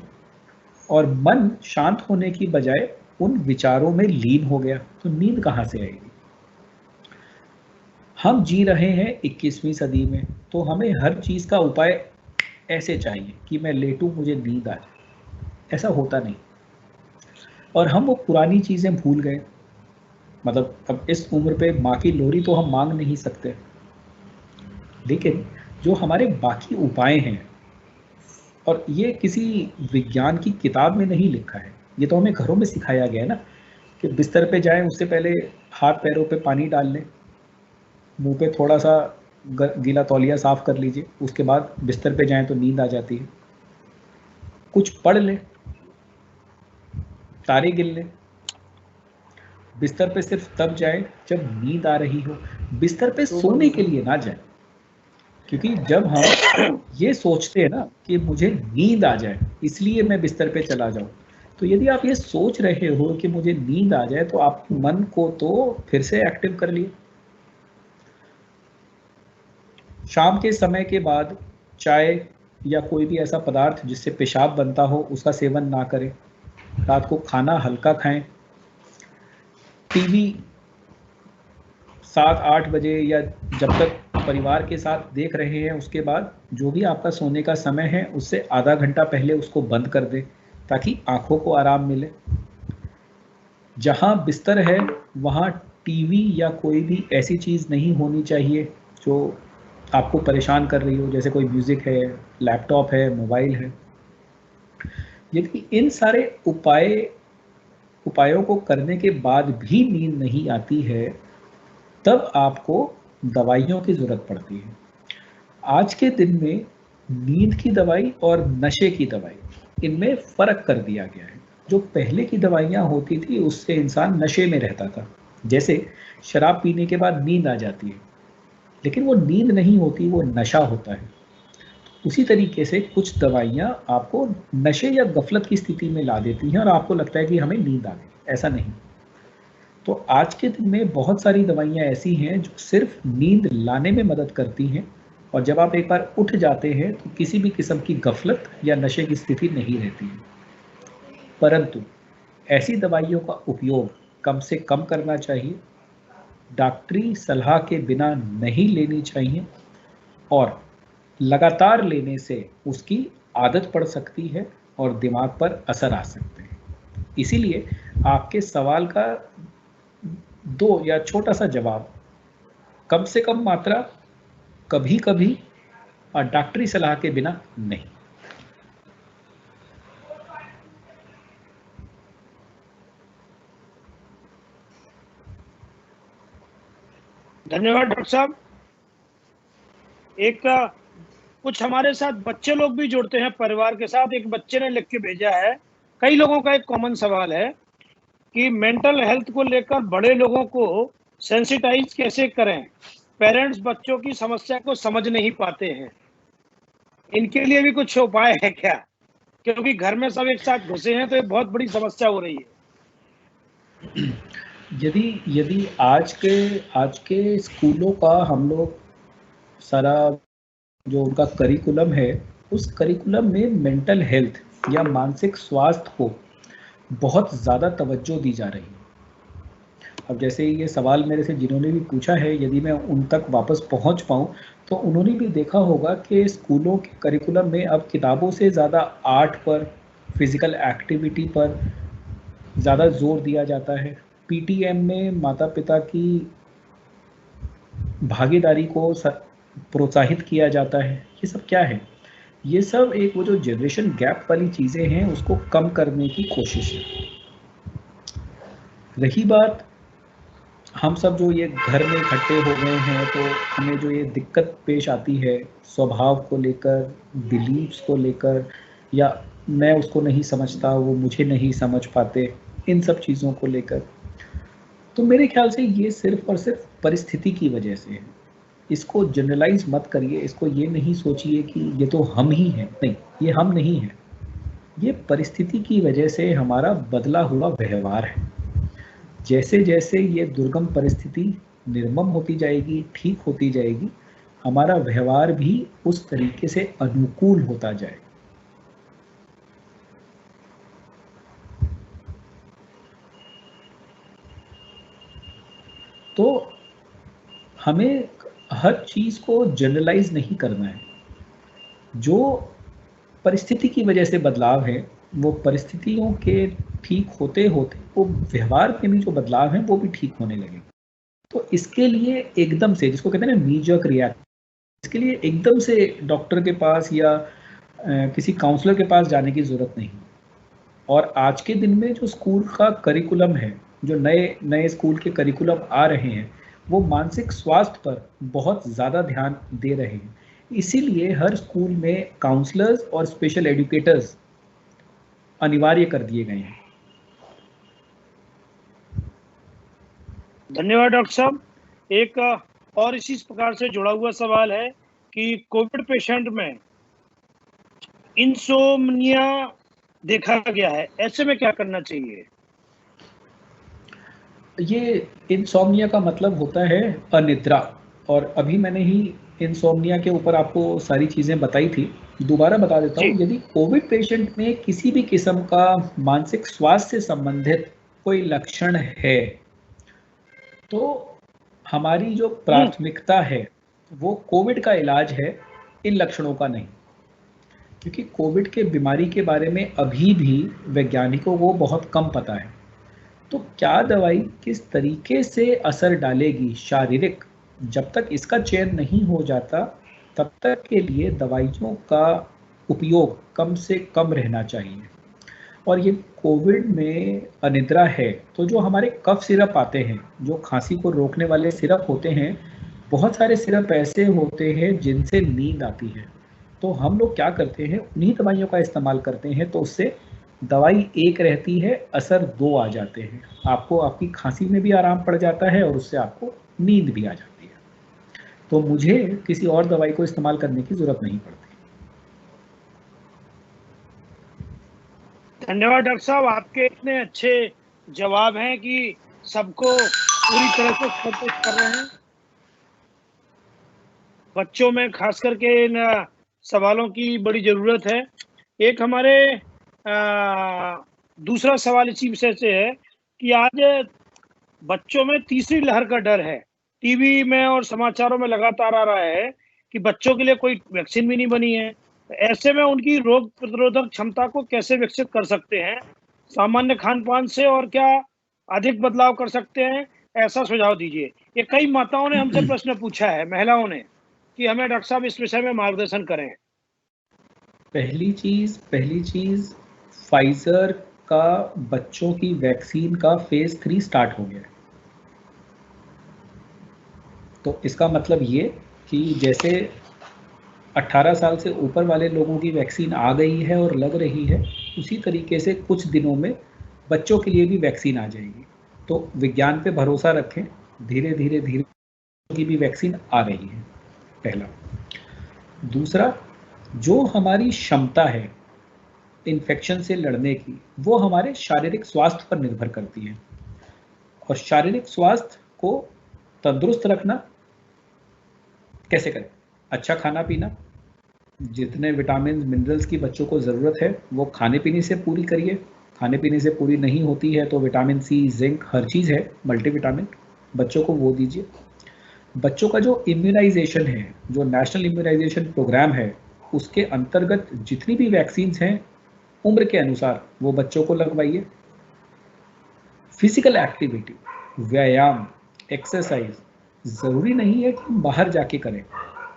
और मन शांत होने की बजाय उन विचारों में लीन हो गया, तो नींद कहाँ से आएगी? हम जी रहे हैं 21वीं सदी में, तो हमें हर चीज़ का उपाय ऐसे चाहिए कि मैं लेटूं मुझे नींद आ जाए। ऐसा होता नहीं, और हम वो पुरानी चीज़ें भूल गए। मतलब अब इस उम्र पे माँ की लोरी तो हम मांग नहीं सकते, लेकिन जो हमारे बाकी उपाय हैं, और ये किसी विज्ञान की किताब में नहीं लिखा है, ये तो हमें घरों में सिखाया गया है ना, कि बिस्तर पे जाएं उससे पहले हाथ पैरों पे पानी डाल लें, मुंह पे थोड़ा सा गीला तौलिया साफ कर लीजिए, उसके बाद बिस्तर पे जाएं तो नींद आ जाती है। कुछ पढ़ लें, तारे गिन लें, बिस्तर पे सिर्फ तब जाएं जब नींद आ रही हो, बिस्तर पे सोने के लिए ना जाएं, क्योंकि जब हम ये सोचते हैं ना कि मुझे नींद आ जाए इसलिए मैं बिस्तर पे चला जाऊं, तो यदि आप ये सोच रहे हो कि मुझे नींद आ जाए, तो आप मन को तो फिर से एक्टिव कर लिए। शाम के समय के बाद चाय या कोई भी ऐसा पदार्थ जिससे पेशाब बनता हो उसका सेवन ना करें। रात को खाना हल्का खाएं। टीवी 7-8 बजे या जब तक परिवार के साथ देख रहे हैं, उसके बाद जो भी आपका सोने का समय है उससे आधा घंटा पहले उसको बंद कर दें, ताकि आंखों को आराम मिले। जहां बिस्तर है वहां टीवी या कोई भी ऐसी चीज़ नहीं होनी चाहिए जो आपको परेशान कर रही हो, जैसे कोई म्यूज़िक है, लैपटॉप है, मोबाइल है। यदि इन सारे उपायों को करने के बाद भी नींद नहीं आती है, तब आपको दवाइयों की ज़रूरत पड़ती है। आज के दिन में नींद की दवाई और नशे की दवाई, इनमें फ़र्क कर दिया गया है। जो पहले की दवाइयाँ होती थी उससे इंसान नशे में रहता था, जैसे शराब पीने के बाद नींद आ जाती है, लेकिन वो नींद नहीं होती, वो नशा होता है। उसी तरीके से कुछ दवाइयाँ आपको नशे या गफलत की स्थिति में ला देती हैं और आपको लगता है कि हमें नींद आ गई, ऐसा नहीं। तो आज के दिन में बहुत सारी दवाइयाँ ऐसी हैं जो सिर्फ नींद लाने में मदद करती हैं, और जब आप एक बार उठ जाते हैं तो किसी भी किस्म की गफलत या नशे की स्थिति नहीं रहती है। परंतु ऐसी दवाइयों का उपयोग कम से कम करना चाहिए, डॉक्टरी सलाह के बिना नहीं लेनी चाहिए, और लगातार लेने से उसकी आदत पड़ सकती है और दिमाग पर असर आ सकते हैं। इसीलिए आपके सवाल का दो या छोटा सा जवाब, कम से कम मात्रा, कभी कभी, और डॉक्टरी सलाह के बिना नहीं। धन्यवाद डॉक्टर साहब। एक कुछ हमारे साथ बच्चे लोग भी जुड़ते हैं परिवार के साथ। एक बच्चे ने लिख के भेजा है, कई लोगों का एक कॉमन सवाल है कि मेंटल हेल्थ को लेकर बड़े लोगों को सेंसिटाइज कैसे करें, पेरेंट्स बच्चों की समस्या को समझ नहीं पाते हैं। इनके लिए भी कुछ उपाय है क्या? क्योंकि घर में सब एक साथ घुसे हैं तो ये बहुत बड़ी समस्या हो रही है। यदि आज के स्कूलों का हम लोग सारा जो उनका करिकुलम है, उस करिकुलम में मेंटल हेल्थ या मानसिक स्वास्थ्य को बहुत ज़्यादा तवज्जो दी जा रही है। अब जैसे ये सवाल मेरे से जिन्होंने भी पूछा है, यदि मैं उन तक वापस पहुंच पाऊं तो उन्होंने भी देखा होगा कि स्कूलों के करिकुलम में अब किताबों से ज़्यादा आर्ट पर, फिज़िकल एक्टिविटी पर ज़्यादा जोर दिया जाता है। पीटीएम में माता पिता की भागीदारी को प्रोत्साहित किया जाता है। ये सब क्या है? ये सब एक वो जो जनरेशन गैप वाली चीज़ें हैं उसको कम करने की कोशिश है। रही बात हम सब जो ये घर में इकट्ठे हो गए हैं, तो हमें जो ये दिक्कत पेश आती है स्वभाव को लेकर, बिलीव्स को लेकर, या मैं उसको नहीं समझता, वो मुझे नहीं समझ पाते, इन सब चीज़ों को लेकर, तो मेरे ख्याल से ये सिर्फ और सिर्फ परिस्थिति की वजह से है। इसको जनरलाइज मत करिए, इसको ये नहीं सोचिए कि ये तो हम ही हैं। नहीं, ये हम नहीं हैं, ये परिस्थिति की वजह से हमारा बदला हुआ व्यवहार है। जैसे जैसे ये दुर्गम परिस्थिति निर्मम होती जाएगी, ठीक होती जाएगी, हमारा व्यवहार भी उस तरीके से अनुकूल होता जाए। तो हमें हर चीज़ को जनरलाइज नहीं करना है। जो परिस्थिति की वजह से बदलाव है, वो परिस्थितियों के ठीक होते होते वो व्यवहार में भी जो बदलाव है वो भी ठीक होने लगे। तो इसके लिए एकदम से, जिसको कहते हैं ना नी जर्क रिएक्ट, इसके लिए एकदम से डॉक्टर के पास या किसी काउंसलर के पास जाने की ज़रूरत नहीं। और आज के दिन में जो स्कूल का करिकुलम है, जो नए नए स्कूल के करिकुलम आ रहे हैं, वो मानसिक स्वास्थ्य पर बहुत ज़्यादा ध्यान दे रहे हैं। इसीलिए हर स्कूल में काउंसलर्स और स्पेशल एजुकेटर्स अनिवार्य कर दिए गए हैं। धन्यवाद डॉक्टर साहब। एक और इसी प्रकार से जुड़ा हुआ सवाल है कि कोविड पेशेंट में इंसोम्निया देखा गया है, ऐसे में क्या करना चाहिए? ये इंसोम्निया का मतलब होता है अनिद्रा, और अभी मैंने ही इंसोम्निया के ऊपर आपको सारी चीज़ें बताई थी, दोबारा बता देता हूँ। यदि कोविड पेशेंट में किसी भी किस्म का मानसिक स्वास्थ्य से संबंधित कोई लक्षण है, तो हमारी जो प्राथमिकता है वो कोविड का इलाज है, इन लक्षणों का नहीं। क्योंकि कोविड के बीमारी के बारे में अभी भी वैज्ञानिकों को बहुत कम पता है। तो क्या दवाई किस तरीके से असर डालेगी शारीरिक, जब तक इसका चयन नहीं हो जाता तब तक के लिए दवाइयों का उपयोग कम से कम रहना चाहिए। और ये कोविड में अनिद्रा है, तो जो हमारे कफ सिरप आते हैं, जो खांसी को रोकने वाले सिरप होते हैं, बहुत सारे सिरप ऐसे होते हैं जिनसे नींद आती है। तो हम लोग क्या करते हैं, उन्हीं दवाइयों का इस्तेमाल करते हैं, तो उससे दवाई एक रहती है, असर दो आ जाते हैं। आपको आपकी खांसी में भी आराम पड़ जाता है और उससे आपको नींद भी आ जाती है। तो मुझे किसी और दवाई को इस्तेमाल करने की ज़रूरत नहीं पड़ती। धन्यवाद डॉक्टर साहब, आपके इतने अच्छे जवाब हैं कि सबको पूरी तरह से संतुष्ट कर रहे हैं। बच्चों में खास करके इन सवालों की बड़ी ज़रूरत है। एक हमारे दूसरा सवाल इसी विषय से है कि आज बच्चों में तीसरी लहर का डर है। टीवी में और समाचारों में लगातार आ रहा है कि बच्चों के लिए कोई वैक्सीन भी नहीं बनी है। ऐसे में उनकी रोग प्रतिरोधक क्षमता को कैसे विकसित कर सकते हैं? सामान्य खान-पान से और क्या अधिक बदलाव कर सकते हैं? ऐसा सुझाव दीजिए। ये कई माताओं ने हमसे प्रश्न पूछा है, महिलाओं ने, कि हमें डॉक्टर साहब इस विषय में मार्गदर्शन करें। पहली चीज फाइजर का बच्चों की वैक्सीन का फेज 3 स्टार्ट हो गया है। तो इसका मतलब ये कि जैसे 18 साल से ऊपर वाले लोगों की वैक्सीन आ गई है और लग रही है, उसी तरीके से कुछ दिनों में बच्चों के लिए भी वैक्सीन आ जाएगी। तो विज्ञान पे भरोसा रखें, धीरे धीरे की भी वैक्सीन आ रही है, पहला। दूसरा, जो हमारी क्षमता है इन्फेक्शन से लड़ने की, वो हमारे शारीरिक स्वास्थ्य पर निर्भर करती है। और शारीरिक स्वास्थ्य को तंदुरुस्त रखना कैसे करें? अच्छा खाना पीना, जितने विटामिन मिनरल्स की बच्चों को ज़रूरत है वो खाने पीने से पूरी करिए। खाने पीने से पूरी नहीं होती है तो विटामिन सी, जिंक, हर चीज़ है मल्टीविटामिन, बच्चों को वो दीजिए। बच्चों का जो इम्यूनाइजेशन है, जो नेशनल इम्यूनाइजेशन प्रोग्राम है, उसके अंतर्गत जितनी भी वैक्सीन हैं उम्र के अनुसार वो बच्चों को लगवाइए। फिजिकल एक्टिविटी, व्यायाम, एक्सरसाइज ज़रूरी नहीं है कि हम बाहर जाके करें,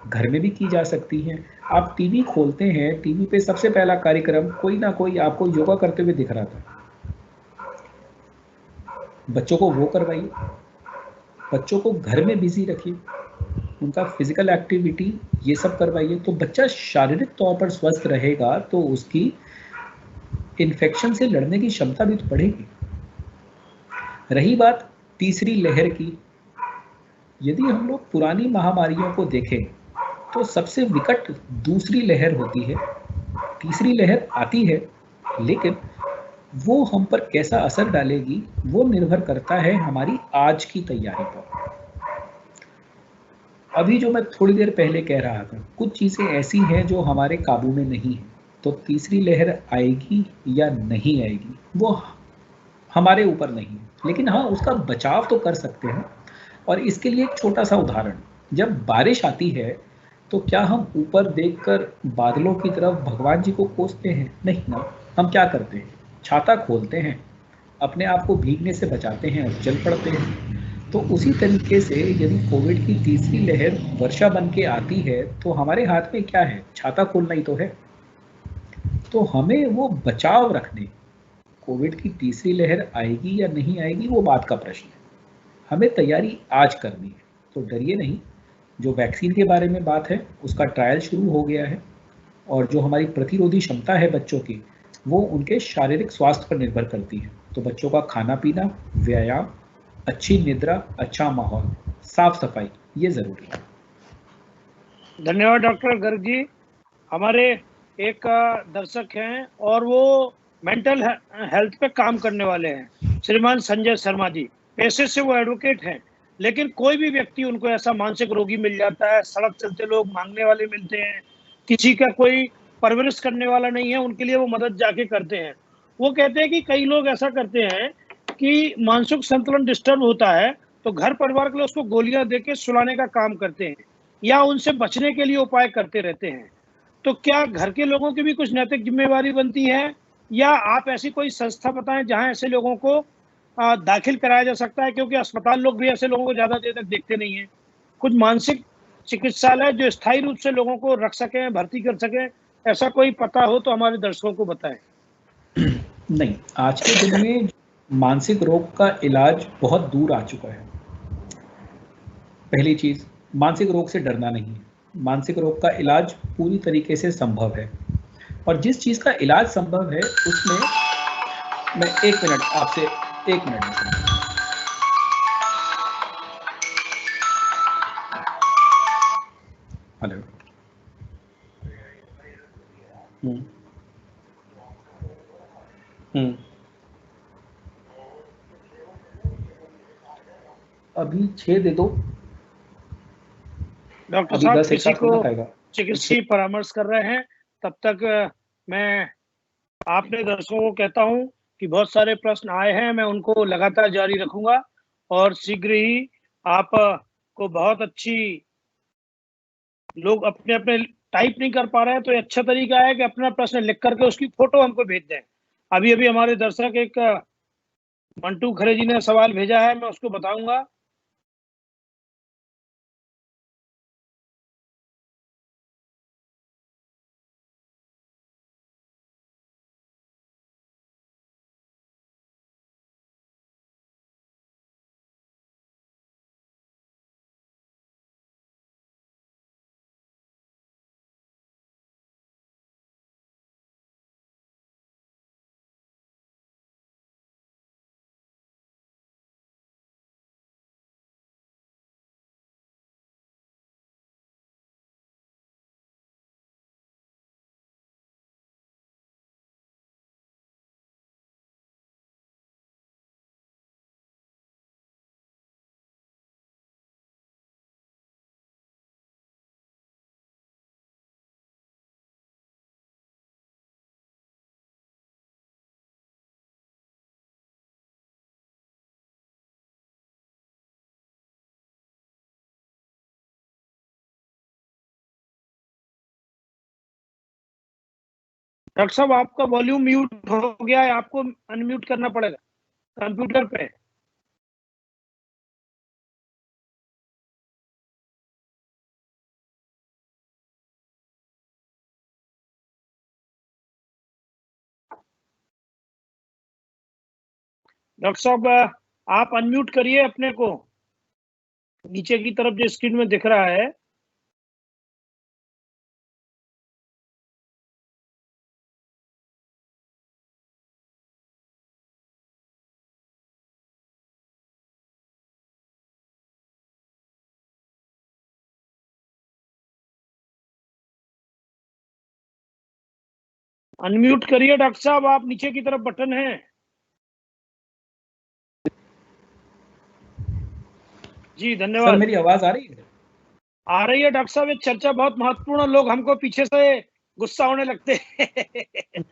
घर में भी की जा सकती हैं। आप टीवी खोलते हैं, टीवी पे सबसे पहला कार्यक्रम कोई ना कोई आपको योगा करते हुए दिख रहा था, बच्चों को वो करवाइए। बच्चों को घर में बिजी रखिए, उनका फिजिकल एक्टिविटी ये सब करवाइए। तो बच्चा शारीरिक तौर पर स्वस्थ रहेगा तो उसकी इन्फेक्शन से लड़ने की क्षमता भी तो बढ़ेगी। रही बात तीसरी लहर की, यदि हम लोग पुरानी महामारियों को देखें तो सबसे विकट दूसरी लहर होती है। तीसरी लहर आती है, लेकिन वो हम पर कैसा असर डालेगी वो निर्भर करता है हमारी आज की तैयारी पर। अभी जो मैं थोड़ी देर पहले कह रहा था, कुछ चीज़ें ऐसी हैं जो हमारे काबू में नहीं है, तो तीसरी लहर आएगी या नहीं आएगी वो हमारे ऊपर नहीं है, लेकिन हाँ उसका बचाव तो कर सकते हैं। और इसके लिए एक छोटा सा उदाहरण, जब बारिश आती है तो क्या हम ऊपर देखकर बादलों की तरफ भगवान जी को कोसते हैं? नहीं ना। हम क्या करते हैं? छाता खोलते हैं, अपने आप को भीगने से बचाते हैं और चल पड़ते हैं। तो उसी तरीके से यदि कोविड की तीसरी लहर वर्षा बन के आती है तो हमारे हाथ में क्या है? छाता खोलना ही तो है। तो हमें वो बचाव रखने, कोविड की तीसरी लहर आएगी या नहीं आएगी वो बात का प्रश्न है, हमें तैयारी आज करनी है। तो डरिए नहीं। जो वैक्सीन के बारे में बात है उसका ट्रायल शुरू हो गया है, और जो हमारी प्रतिरोधी क्षमता है बच्चों की, वो उनके शारीरिक स्वास्थ्य पर निर्भर करती है। तो बच्चों का खाना पीना, व्यायाम, अच्छी निद्रा, अच्छा माहौल, साफ सफाई, ये ज़रूरी है। धन्यवाद डॉक्टर गर्ग जी। हमारे एक दर्शक हैं और वो मेंटल हेल्थ पे काम करने वाले हैं, श्रीमान संजय शर्मा जी। पेशे से वो एडवोकेट हैं, लेकिन कोई भी व्यक्ति उनको ऐसा मानसिक रोगी मिल जाता है, सड़क चलते लोग मांगने वाले मिलते हैं, किसी का कोई परवरिश करने वाला नहीं है, उनके लिए वो मदद जाके करते हैं। वो कहते हैं कि कई लोग ऐसा करते हैं कि मानसिक संतुलन डिस्टर्ब होता है, तो घर परिवार के लोग उसको गोलियां देके सुलाने का काम करते हैं या उनसे बचने के लिए उपाय करते रहते हैं। तो क्या घर के लोगों की भी कुछ नैतिक जिम्मेवारी बनती है, या आप ऐसी कोई संस्था बताएं जहां ऐसे लोगों को दाखिल कराया जा सकता है, क्योंकि अस्पताल लोग भी ऐसे लोगों को ज्यादा देर तक देखते नहीं है। कुछ मानसिक चिकित्सालय जो स्थायी रूप से लोगों को रख सकें, भर्ती कर सकें, ऐसा कोई पता हो तो हमारे दर्शकों को बताएं। नहीं, आज के दिन में मानसिक रोग का इलाज बहुत दूर आ चुका है। पहली चीज़, मानसिक रोग से डरना नहीं है। मानसिक रोग का इलाज पूरी तरीके से संभव है, और जिस चीज़ का इलाज संभव है उसमें मैं 1 मिनट आपसे 1 मिनट में समझाऊँ। हेलो। अभी 6 दे दो। डॉक्टर अभी साहब 10 किसी एक्स्ट्रा को थोड़ा खाएगा। चिकित्सकीय परामर्श कर रहे हैं, तब तक मैं आपने दर्शकों को कहता हूं कि बहुत सारे प्रश्न आए हैं, मैं उनको लगातार जारी रखूंगा और शीघ्र ही आप को बहुत अच्छी, लोग अपने अपने टाइप नहीं कर पा रहे हैं तो ये अच्छा तरीका है कि अपना प्रश्न लिख करके उसकी फोटो हमको भेज दें। अभी अभी हमारे दर्शक एक मंटू खरे जी ने सवाल भेजा है, मैं उसको बताऊंगा। डॉक्टर साहब आपका वॉल्यूम म्यूट हो गया है, आपको अनम्यूट करना पड़ेगा कंप्यूटर पे। डॉक्टर साहब आप अनम्यूट करिए अपने को, नीचे की तरफ जो स्क्रीन में दिख रहा है। अनम्यूट करिए डॉक्टर साहब, आप नीचे की तरफ बटन है। जी सर धन्यवाद। मेरी आवाज आ रही है? आ रही है डॉक्टर साहब, ये चर्चा बहुत महत्वपूर्ण, लोग हमको पीछे से गुस्सा होने लगते हैं।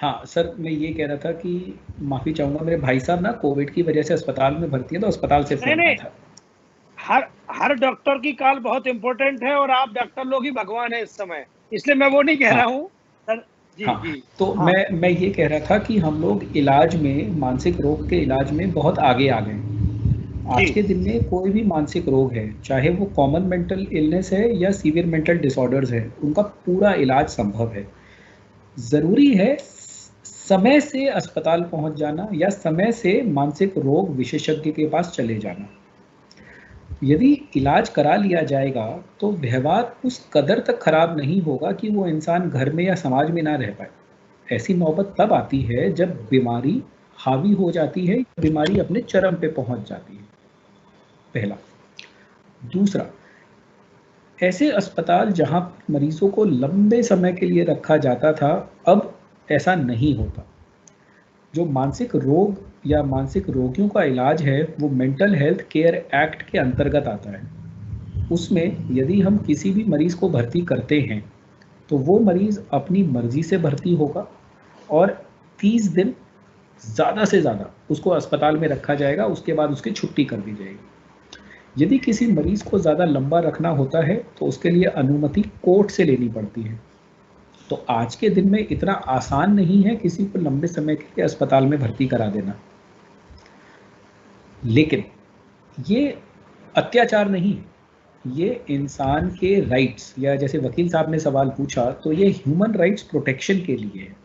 हाँ सर, मैं ये कह रहा था कि माफी चाहूंगा, मेरे भाई साहब ना कोविड की वजह से अस्पताल में भर्ती है, तो अस्पताल से नहीं फोन आया नहीं, था। हर डॉक्टर की कॉल बहुत इंपॉर्टेंट है और आप डॉक्टर लोग ही भगवान है इस समय, इसलिए मैं वो नहीं कह रहा हूँ सर। जी हाँ, जी। तो हाँ मैं ये कह रहा था कि हम लोग इलाज में, मानसिक रोग के इलाज में बहुत आगे आ गए। जी। आज के दिन में कोई भी मानसिक रोग है, चाहे वो कॉमन मेंटल इलनेस है या सीवियर मेंटल डिसऑर्डर्स है, उनका पूरा इलाज संभव है। ज़रूरी है समय से अस्पताल पहुंच जाना या समय से मानसिक रोग विशेषज्ञ के पास चले जाना। यदि इलाज करा लिया जाएगा तो व्यवहार उस कदर तक खराब नहीं होगा कि वो इंसान घर में या समाज में ना रह पाए। ऐसी नौबत तब आती है जब बीमारी हावी हो जाती है, बीमारी अपने चरम पे पहुंच जाती है। पहला। दूसरा, ऐसे अस्पताल जहां मरीजों को लंबे समय के लिए रखा जाता था, अब ऐसा नहीं होता। जो मानसिक रोग या मानसिक रोगियों का इलाज है वो मेंटल हेल्थ केयर एक्ट के अंतर्गत आता है। उसमें यदि हम किसी भी मरीज को भर्ती करते हैं तो वो मरीज अपनी मर्जी से भर्ती होगा और 30 दिन ज़्यादा से ज़्यादा उसको अस्पताल में रखा जाएगा, उसके बाद उसकी छुट्टी कर दी जाएगी। यदि किसी मरीज को ज़्यादा लंबा रखना होता है तो उसके लिए अनुमति कोर्ट से लेनी पड़ती है। तो आज के दिन में इतना आसान नहीं है किसी को लंबे समय के लिए अस्पताल में भर्ती करा देना। लेकिन ये अत्याचार नहीं, ये इंसान के राइट्स, या जैसे वकील साहब ने सवाल पूछा तो ये ह्यूमन राइट्स प्रोटेक्शन के लिए है।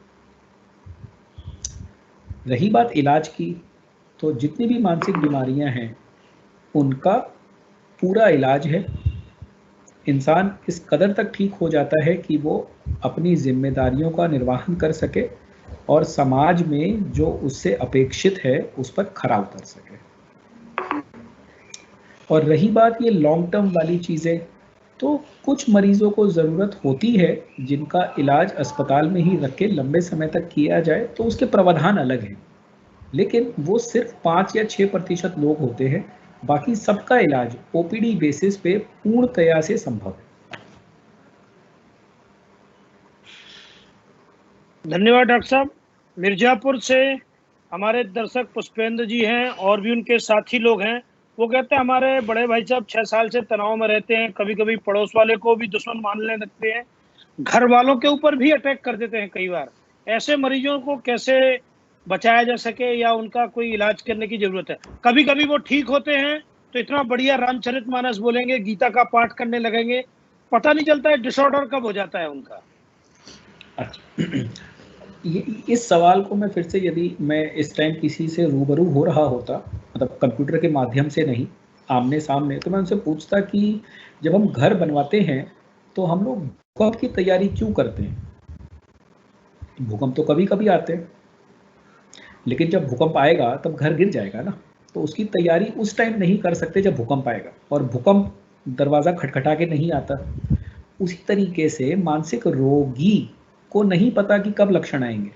रही बात इलाज की, तो जितनी भी मानसिक बीमारियां हैं उनका पूरा इलाज है। इंसान इस कदर तक ठीक हो जाता है कि वो अपनी जिम्मेदारियों का निर्वहन कर सके और समाज में जो उससे अपेक्षित है उस पर खरा उतर सके। और रही बात ये लॉन्ग टर्म वाली चीज़ें, तो कुछ मरीजों को ज़रूरत होती है जिनका इलाज अस्पताल में ही रख के लंबे समय तक किया जाए, तो उसके प्रावधान अलग हैं, लेकिन वो सिर्फ 5 या 6% लोग होते हैं। बाकी सबका इलाज ओपीडी बेसिस पे पूर्णतया से संभव है। धन्यवाद डॉक्टर साहब। मिर्जापुर से हमारे दर्शक पुष्पेंद्र जी हैं और भी उनके साथी लोग हैं। वो कहते हैं हमारे बड़े भाई साहब 6 साल से तनाव में रहते हैं, कभी कभी पड़ोस वाले को भी दुश्मन मानने लगते हैं, घर वालों के ऊपर भी अटैक कर देते हैं कई बार। ऐसे मरीजों को कैसे बचाया जा सके या उनका कोई इलाज करने की जरूरत है? कभी कभी वो ठीक होते हैं तो इतना बढ़िया रामचरितमानस बोलेंगे, गीता का पाठ करने लगेंगे, पता नहीं चलता है डिसऑर्डर कब हो जाता है उनका। अच्छा, इस सवाल को मैं फिर से, यदि मैं इस टाइम किसी से रूबरू हो रहा होता, मतलब कंप्यूटर के माध्यम से नहीं, आमने सामने, तो मैं उनसे पूछता कि जब हम घर बनवाते हैं तो हम लोग भूकंप की तैयारी क्यों करते हैं? भूकंप तो कभी कभी आते हैं, लेकिन जब भूकंप आएगा तब घर गिर जाएगा ना, तो उसकी तैयारी उस टाइम नहीं कर सकते जब भूकंप आएगा, और भूकंप दरवाज़ा खटखटा के नहीं आता। उसी तरीके से मानसिक रोगी को नहीं पता कि कब लक्षण आएंगे,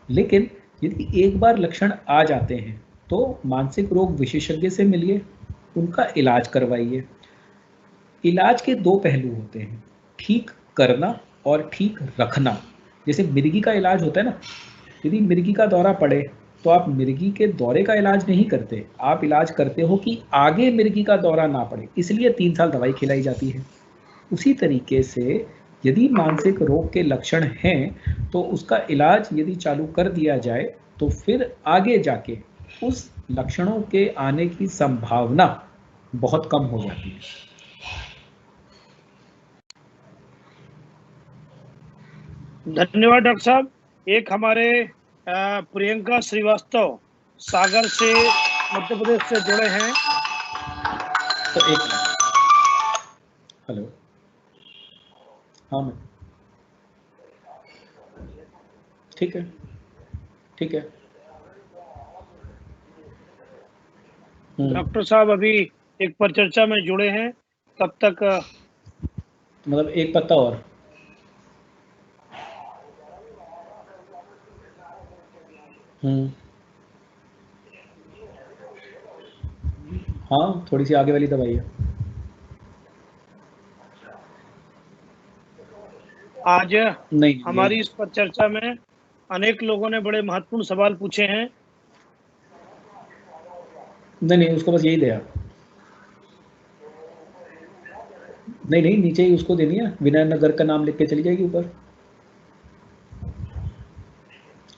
लेकिन यदि एक बार लक्षण आ जाते हैं तो मानसिक रोग विशेषज्ञ से मिलिए, उनका इलाज करवाइए। इलाज के 2 पहलू होते हैं, ठीक करना और ठीक रखना। जैसे मिर्गी का इलाज होता है ना, यदि मिर्गी का दौरा पड़े तो आप मिर्गी के दौरे का इलाज नहीं करते, आप इलाज करते हो कि आगे मिर्गी का दौरा ना पड़े, इसलिए 3 साल दवाई खिलाई जाती है। उसी तरीके से यदि मानसिक रोग के लक्षण हैं तो उसका इलाज यदि चालू कर दिया जाए तो फिर आगे जाके उस लक्षणों के आने की संभावना बहुत कम हो जाती है। धन्यवाद डॉक्टर साहब। एक हमारे प्रियंका श्रीवास्तव सागर से, मध्य प्रदेश से जुड़े हैं। तो एक हेलो, हाँ मैं, ठीक है, ठीक है। डॉक्टर साहब अभी एक परिचर्चा में जुड़े हैं, तब तक मतलब एक पत्ता और। हाँ, थोड़ी सी आगे वाली दवाई है। आज नहीं, हमारी इस परिचर्चा में अनेक लोगों ने बड़े महत्वपूर्ण सवाल पूछे हैं। नहीं, उसको बस यही दे आप। नहीं, नीचे ही उसको देनी है, विनय नगर का नाम लिख के चली जाएगी ऊपर।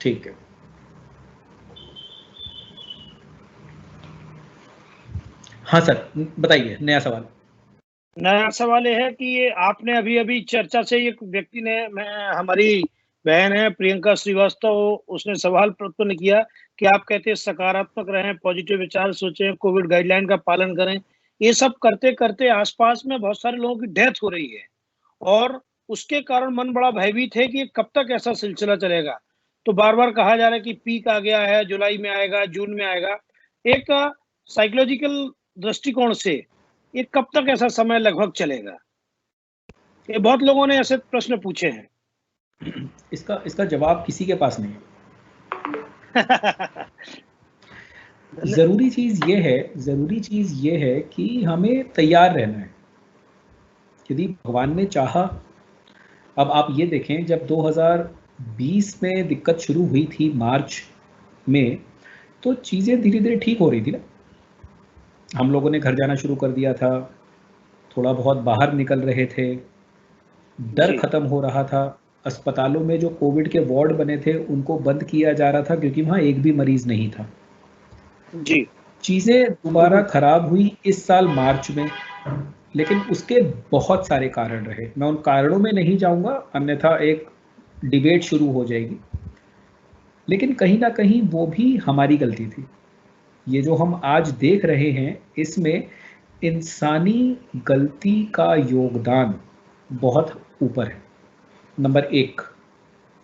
ठीक है। हाँ सर, बताइए नया सवाल। नया सवाल ये है कि ये आपने अभी अभी चर्चा से एक व्यक्ति ने, हमारी बहन है प्रियंका श्रीवास्तव, उसने सवाल उत्पन्न किया कि आप कहते हैं सकारात्मक रहें, पॉजिटिव विचार सोचें, कोविड गाइडलाइन का पालन करें। ये सब करते करते आसपास में बहुत सारे लोगों की डेथ हो रही है और उसके कारण मन बड़ा भयभीत है कि कब तक ऐसा सिलसिला चलेगा। तो बार बार कहा जा रहा है कि पीक आ गया है, जुलाई में आएगा, जून में आएगा। एक साइकोलॉजिकल दृष्टिकोण से ये कब तक ऐसा समय लगभग चलेगा? ये बहुत लोगों ने ऐसे प्रश्न पूछे हैं। इसका जवाब किसी के पास नहीं है। जरूरी चीज ये है कि हमें तैयार रहना है। यदि भगवान ने चाहा, अब आप ये देखें, जब 2020 में दिक्कत शुरू हुई थी मार्च में, तो चीजें धीरे धीरे ठीक हो रही थी ना। हम लोगों ने घर जाना शुरू कर दिया था, थोड़ा बहुत बाहर निकल रहे थे, डर खत्म हो रहा था। अस्पतालों में जो कोविड के वार्ड बने थे उनको बंद किया जा रहा था क्योंकि वहां एक भी मरीज नहीं था। जी। चीजें दोबारा खराब हुई इस साल मार्च में, लेकिन उसके बहुत सारे कारण रहे। मैं उन कारणों में नहीं जाऊंगा, अन्यथा एक डिबेट शुरू हो जाएगी। लेकिन कहीं ना कहीं वो भी हमारी गलती थी। ये जो हम आज देख रहे हैं, इसमें इंसानी गलती का योगदान बहुत ऊपर है। नंबर 1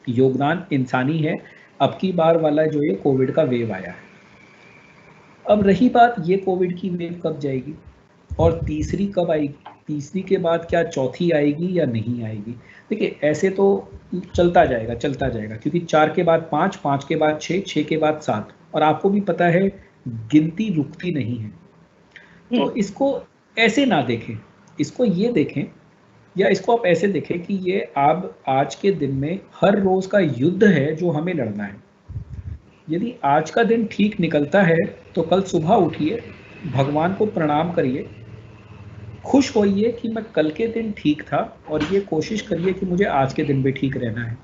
योगदान इंसानी है। अब की बार वाला जो ये कोविड का वेव आया है, अब रही बात ये कोविड की वेव कब जाएगी और तीसरी कब आएगी, तीसरी के बाद क्या चौथी आएगी या नहीं आएगी। देखिए ऐसे तो चलता जाएगा, क्योंकि 4 के बाद 5, 5 के बाद 6, 6 के बाद 7, और आपको भी पता है गिनती रुकती नहीं है। तो इसको ऐसे ना देखें, इसको ये देखें, या इसको आप ऐसे देखें कि ये अब आज के दिन में हर रोज का युद्ध है जो हमें लड़ना है। यदि आज का दिन ठीक निकलता है तो कल सुबह उठिए, भगवान को प्रणाम करिए, खुश होइए कि मैं कल के दिन ठीक था, और ये कोशिश करिए कि मुझे आज के दिन भी ठीक रहना है।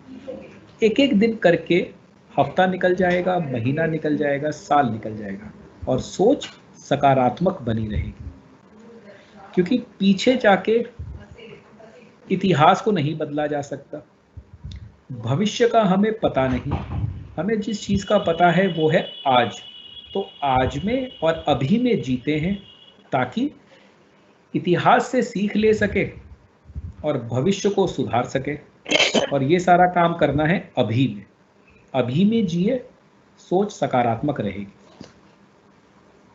एक एक दिन करके हफ्ता निकल जाएगा, महीना निकल जाएगा, साल निकल जाएगा, और सोच सकारात्मक बनी रहेगी। क्योंकि पीछे जाके इतिहास को नहीं बदला जा सकता, भविष्य का हमें पता नहीं, हमें जिस चीज़ का पता है वो है आज। तो आज में और अभी में जीते हैं ताकि इतिहास से सीख ले सके और भविष्य को सुधार सके, और ये सारा काम करना है अभी में। अभी में जिए, सोच सकारात्मक रहेगी।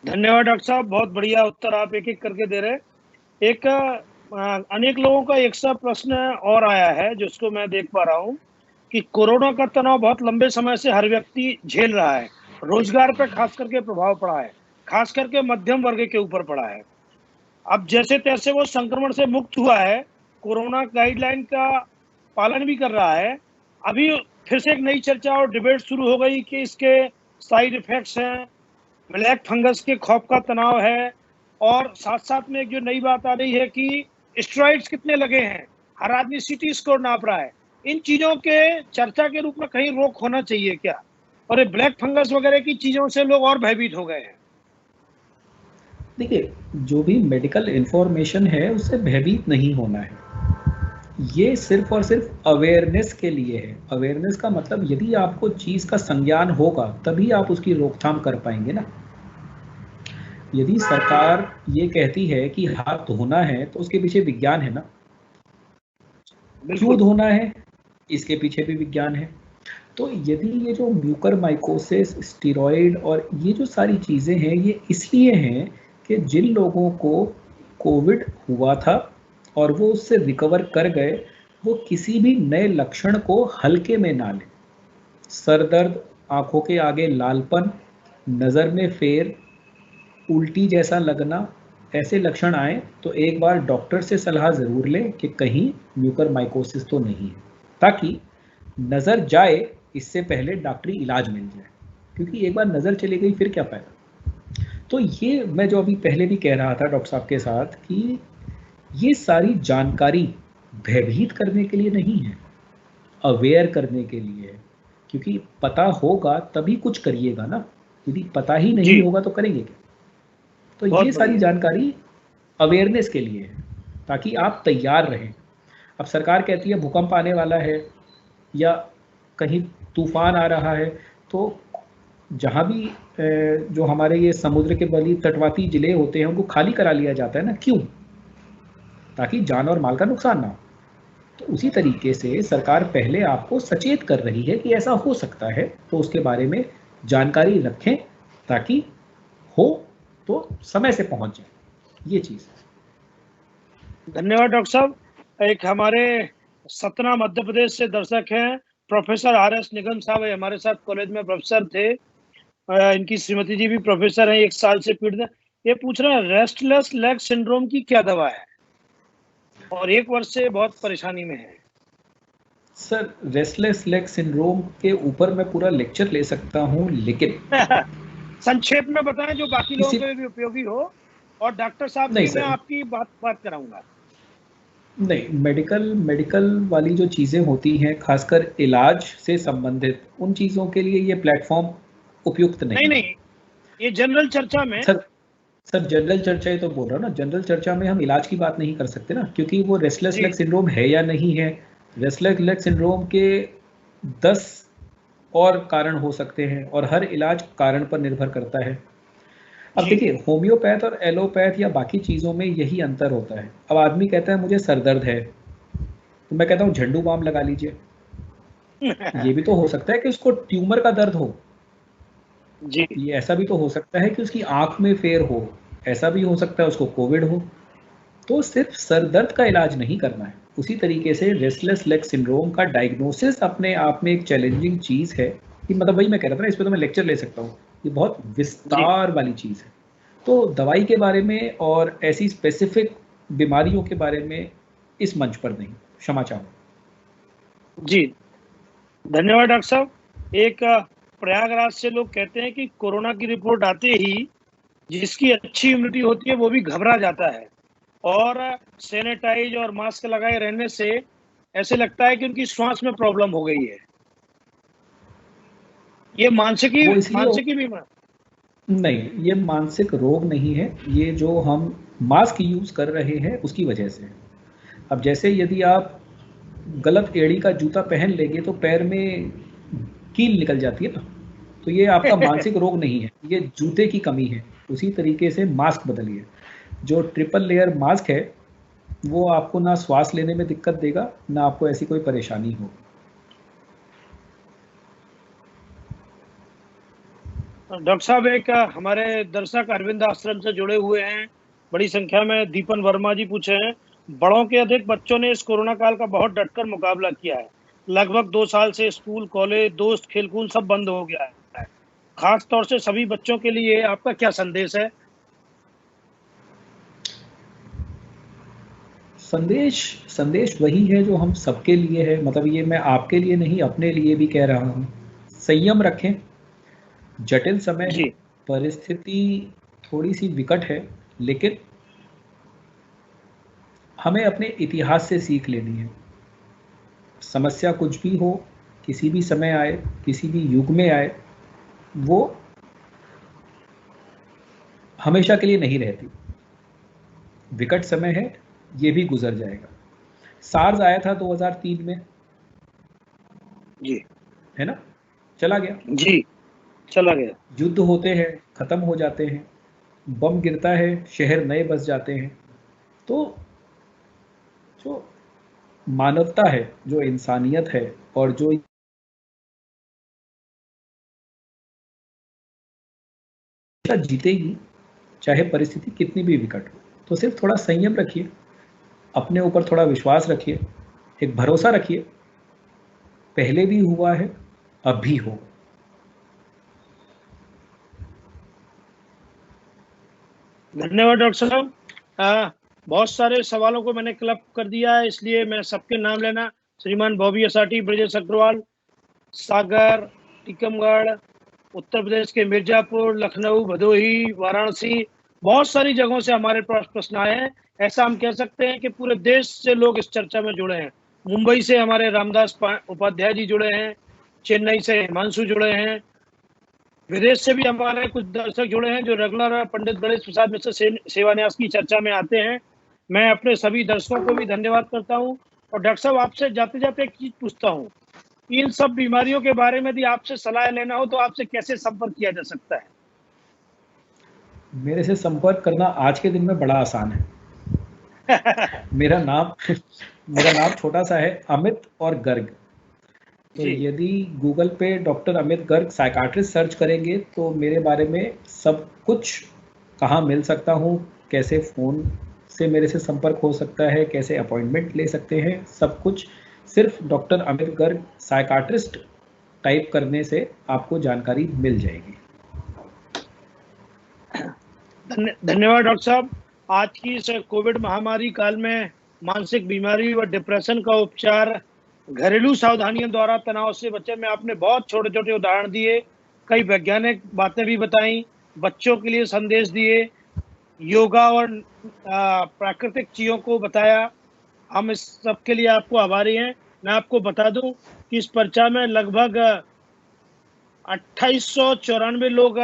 धन्यवाद डॉक्टर साहब, बहुत बढ़िया उत्तर आप एक एक करके दे रहे। एक अनेक लोगों का एक सा प्रश्न और आया है जिसको मैं देख पा रहा हूँ कि कोरोना का तनाव बहुत लंबे समय से हर व्यक्ति झेल रहा है, रोजगार पर खास करके प्रभाव पड़ा है, खास करके मध्यम वर्ग के ऊपर पड़ा है। अब जैसे तैसे वो संक्रमण से मुक्त हुआ है, कोरोना गाइडलाइन का पालन भी कर रहा है। अभी फिर से एक नई चर्चा और डिबेट शुरू हो गई कि इसके साइड इफेक्ट्स हैं, ब्लैक फंगस के खौफ का तनाव है, और साथ साथ में एक जो नई बात आ रही है कि स्टेरॉइड्स कितने लगे हैं, हर आदमी सीटी स्कोर नाप रहा है। इन चीजों के चर्चा के रूप में कहीं रोक होना चाहिए क्या? और ये ब्लैक फंगस वगैरह की चीजों से लोग और भयभीत हो गए हैं। देखिए, जो भी मेडिकल इंफॉर्मेशन है उससे भयभीत नहीं होना है, ये सिर्फ और सिर्फ अवेयरनेस के लिए है। अवेयरनेस का मतलब यदि आपको चीज़ का संज्ञान होगा तभी आप उसकी रोकथाम कर पाएंगे ना। यदि सरकार ये कहती है कि हाथ धोना है तो उसके पीछे विज्ञान है ना, क्यों धोना है इसके पीछे भी विज्ञान है। तो यदि ये जो म्यूकरमाइकोसिस, स्टेरॉइड और ये जो सारी चीज़ें हैं, ये इसलिए हैं कि जिन लोगों को कोविड हुआ था और वो उससे रिकवर कर गए, वो किसी भी नए लक्षण को हल्के में ना लें। सर दर्द, आंखों के आगे लालपन, नज़र में फेर, उल्टी जैसा लगना, ऐसे लक्षण आए तो एक बार डॉक्टर से सलाह ज़रूर लें कि कहीं म्यूकरमाइकोसिस तो नहीं है, ताकि नज़र जाए इससे पहले डॉक्टरी इलाज मिल जाए। क्योंकि एक बार नज़र चली गई फिर क्या फायदा। तो ये मैं जो अभी पहले भी कह रहा था डॉक्टर साहब के साथ कि ये सारी जानकारी भयभीत करने के लिए नहीं है, अवेयर करने के लिए है। क्योंकि पता होगा तभी कुछ करिएगा ना, यदि पता ही नहीं होगा तो करेंगे क्या। तो ये सारी जानकारी अवेयरनेस के लिए है ताकि आप तैयार रहें। अब सरकार कहती है भूकंप आने वाला है या कहीं तूफान आ रहा है, तो जहाँ भी जो हमारे ये समुद्र के बली तटवर्ती जिले होते हैं उनको खाली करा लिया जाता है ना। क्यों? ताकि जान और माल का नुकसान ना हो। तो उसी तरीके से सरकार पहले आपको सचेत कर रही है कि ऐसा हो सकता है, तो उसके बारे में जानकारी रखें ताकि हो तो समय से पहुंच जाए। ये चीज़। धन्यवाद डॉक्टर साहब। एक हमारे सतना मध्य प्रदेश से दर्शक हैं, प्रोफेसर आर.एस. निगम साहब है, हमारे साथ कॉलेज में प्रोफेसर थे। इनकी श्रीमती जी भी प्रोफेसर हैं, 1 साल से पीड़ित हैं। ये पूछ रहे हैं रेस्टलेस लेग सिंड्रोम की क्या दवा है, और 1 वर्ष से बहुत परेशानी में है। सर, रेस्टलेस लेग सिंड्रोम के ऊपर मैं पूरा लेक्चर ले सकता हूं, लेकिन संक्षेप में बताएं जो बाकी लोगों के लिए भी उपयोगी हो, और डॉक्टर साहब से मैं आपकी बात कराऊंगा। नहीं, मेडिकल वाली जो चीज़ें होती हैं, खासकर इलाज से संबंधित, उन चीज़ों के लिए ये प्लेटफॉर्म उपयुक्त नहीं। नहीं, ये जनरल चर्चा में सर जनरल चर्चा ही तो बोल रहा हूँ ना। जनरल चर्चा में हम इलाज की बात नहीं कर सकते ना, क्योंकि वो रेस्टलेस लेग सिंड्रोम है या नहीं है। रेस्टलेस लेग सिंड्रोम के 10 और कारण हो सकते हैं और हर इलाज कारण पर निर्भर करता है। अब देखिए, होम्योपैथ और एलोपैथ या बाकी चीज़ों में यही अंतर होता है। अब आदमी कहता है मुझे सर दर्द है, तो मैं कहता हूँ झंडू बाम लगा लीजिए। ये भी तो हो सकता है कि उसको ट्यूमर का दर्द हो जी। ये ऐसा भी तो हो सकता है कि उसकी आंख में फेर हो, ऐसा भी हो सकता है उसको कोविड हो। तो सिर्फ सर दर्द का इलाज नहीं करना है। उसी तरीके से रेस्टलेस लेग सिंड्रोम का डायग्नोसिस अपने आप में एक चैलेंजिंग चीज़ है कि मतलब वही मैं कह रहा था ना, इस पे तो मैं लेक्चर ले सकता हूँ, ये बहुत जी विस्तार वाली चीज़ है। तो दवाई के बारे में और ऐसी स्पेसिफिक बीमारियों के बारे में इस मंच पर नहीं, क्षमा चाहूँ। जी, धन्यवाद डॉक्टर साहब। एक प्रयागराज से लोग कहते हैं कि कोरोना की रिपोर्ट आते ही जिसकी अच्छी इम्यूनिटी होती है वो भी घबरा जाता है, और सैनिटाइज और मास्क लगाए रहने से ऐसे लगता है कि उनकी श्वास में प्रॉब्लम हो गई है। ये वो इसलिए मानसिक बीमार। नहीं, ये मानसिक रोग नहीं है, ये जो हम मास्क यूज़ कर रहे हैं उसकी वजह से। अब जैसे यदि आप गलत एड़ी का जूता पहन लेंगे तो पैर में कील निकल जाती है ना, तो ये आपका मानसिक रोग नहीं है, ये जूते की कमी है। उसी तरीके से मास्क बदलिए। जो ट्रिपल लेयर मास्क है वो आपको ना श्वास लेने में दिक्कत देगा, ना आपको ऐसी कोई परेशानी होगी। डॉक्टर साहब, एक हमारे दर्शक अरविंद आश्रम से जुड़े हुए हैं, बड़ी संख्या में। दीपन वर्मा जी पूछे हैं, बड़ों के अधिक बच्चों ने इस कोरोना काल का बहुत डटकर मुकाबला किया है। लगभग 2 साल से स्कूल, कॉलेज, दोस्त, खेलकूद सब बंद हो गया है। खास तौर से सभी बच्चों के लिए आपका क्या संदेश है? संदेश वही है जो हम सबके लिए है। मतलब ये मैं आपके लिए नहीं, अपने लिए भी कह रहा हूँ। संयम रखें। जटिल समय है, जी परिस्थिति थोड़ी सी विकट है, लेकिन हमें अपने इतिहास से सीख लेनी है। समस्या कुछ भी हो, किसी भी समय आए, किसी भी युग में आए, वो हमेशा के लिए नहीं रहती। विकट समय है, ये भी गुजर जाएगा। सार्स आया था 2003 में, जी है ना, चला गया। जी, चला गया। युद्ध होते हैं, खत्म हो जाते हैं, बम गिरता है, शहर नए बस जाते हैं। तो जो मानवता है, जो इंसानियत है, और जो जीतेगी, चाहे परिस्थिति कितनी भी विकट हो। तो सिर्फ थोड़ा संयम रखिए, अपने ऊपर थोड़ा विश्वास रखिए, एक भरोसा रखिए। पहले भी हुआ है, अब भी हो। धन्यवाद डॉक्टर साहब। बहुत सारे सवालों को मैंने क्लब कर दिया है, इसलिए मैं सबके नाम लेना। श्रीमान बॉबी असाटी, ब्रजेश अग्रवाल, सागर, टीकमगढ़, उत्तर प्रदेश के मिर्जापुर, लखनऊ, भदोही, वाराणसी, बहुत सारी जगहों से हमारे पास प्रश्न आए हैं। ऐसा हम कह सकते हैं कि पूरे देश से लोग इस चर्चा में जुड़े हैं। मुंबई से हमारे रामदास उपाध्याय जी जुड़े हैं, चेन्नई से हिमांशु जुड़े हैं, विदेश से भी हमारे कुछ दर्शक जुड़े हैं जो रेगुलर पंडित गणेश प्रसाद मिश्र सेवान्यास की चर्चा में आते हैं। मैं अपने सभी दर्शकों को भी धन्यवाद करता हूं। और डॉक्टर साहब, आपसे जाते जाते एक चीज पूछता हूं, इन सब बीमारियों के बारे में यदि आपसे सलाह लेना हो तो आपसे कैसे संपर्क किया जा सकता है? मेरे से संपर्क करना आज के दिन में बड़ा आसान है। मेरा नाम मेरा नाम छोटा सा है, अमित और गर्ग। तो जी यदि गूगल पे doctor Amit Garg psychiatrist search करेंगे तो मेरे बारे में सब कुछ, कहाँ मिल सकता हूँ, कैसे फ़ोन से मेरे से संपर्क हो सकता है, कैसे अपॉइंटमेंट ले सकते हैं, सब कुछ सिर्फ doctor Amit Garg psychiatrist type करने से आपको जानकारी मिल जाएगी। धन्यवाद डॉक्टर साहब। आज की इस कोविड महामारी काल में मानसिक बीमारी व डिप्रेशन का उपचार, घरेलू सावधानियों द्वारा तनाव से बचे में आपने बहुत छोटे छोटे उदाहरण दिए, कई वैज्ञानिक बातें भी बताई, बच्चों के लिए संदेश दिए, योगा और प्राकृतिक चीजों को बताया। हम इस सब के लिए आपको आभारी हैं। मैं आपको बता दूं कि इस पर्चा में लगभग 2894 लोग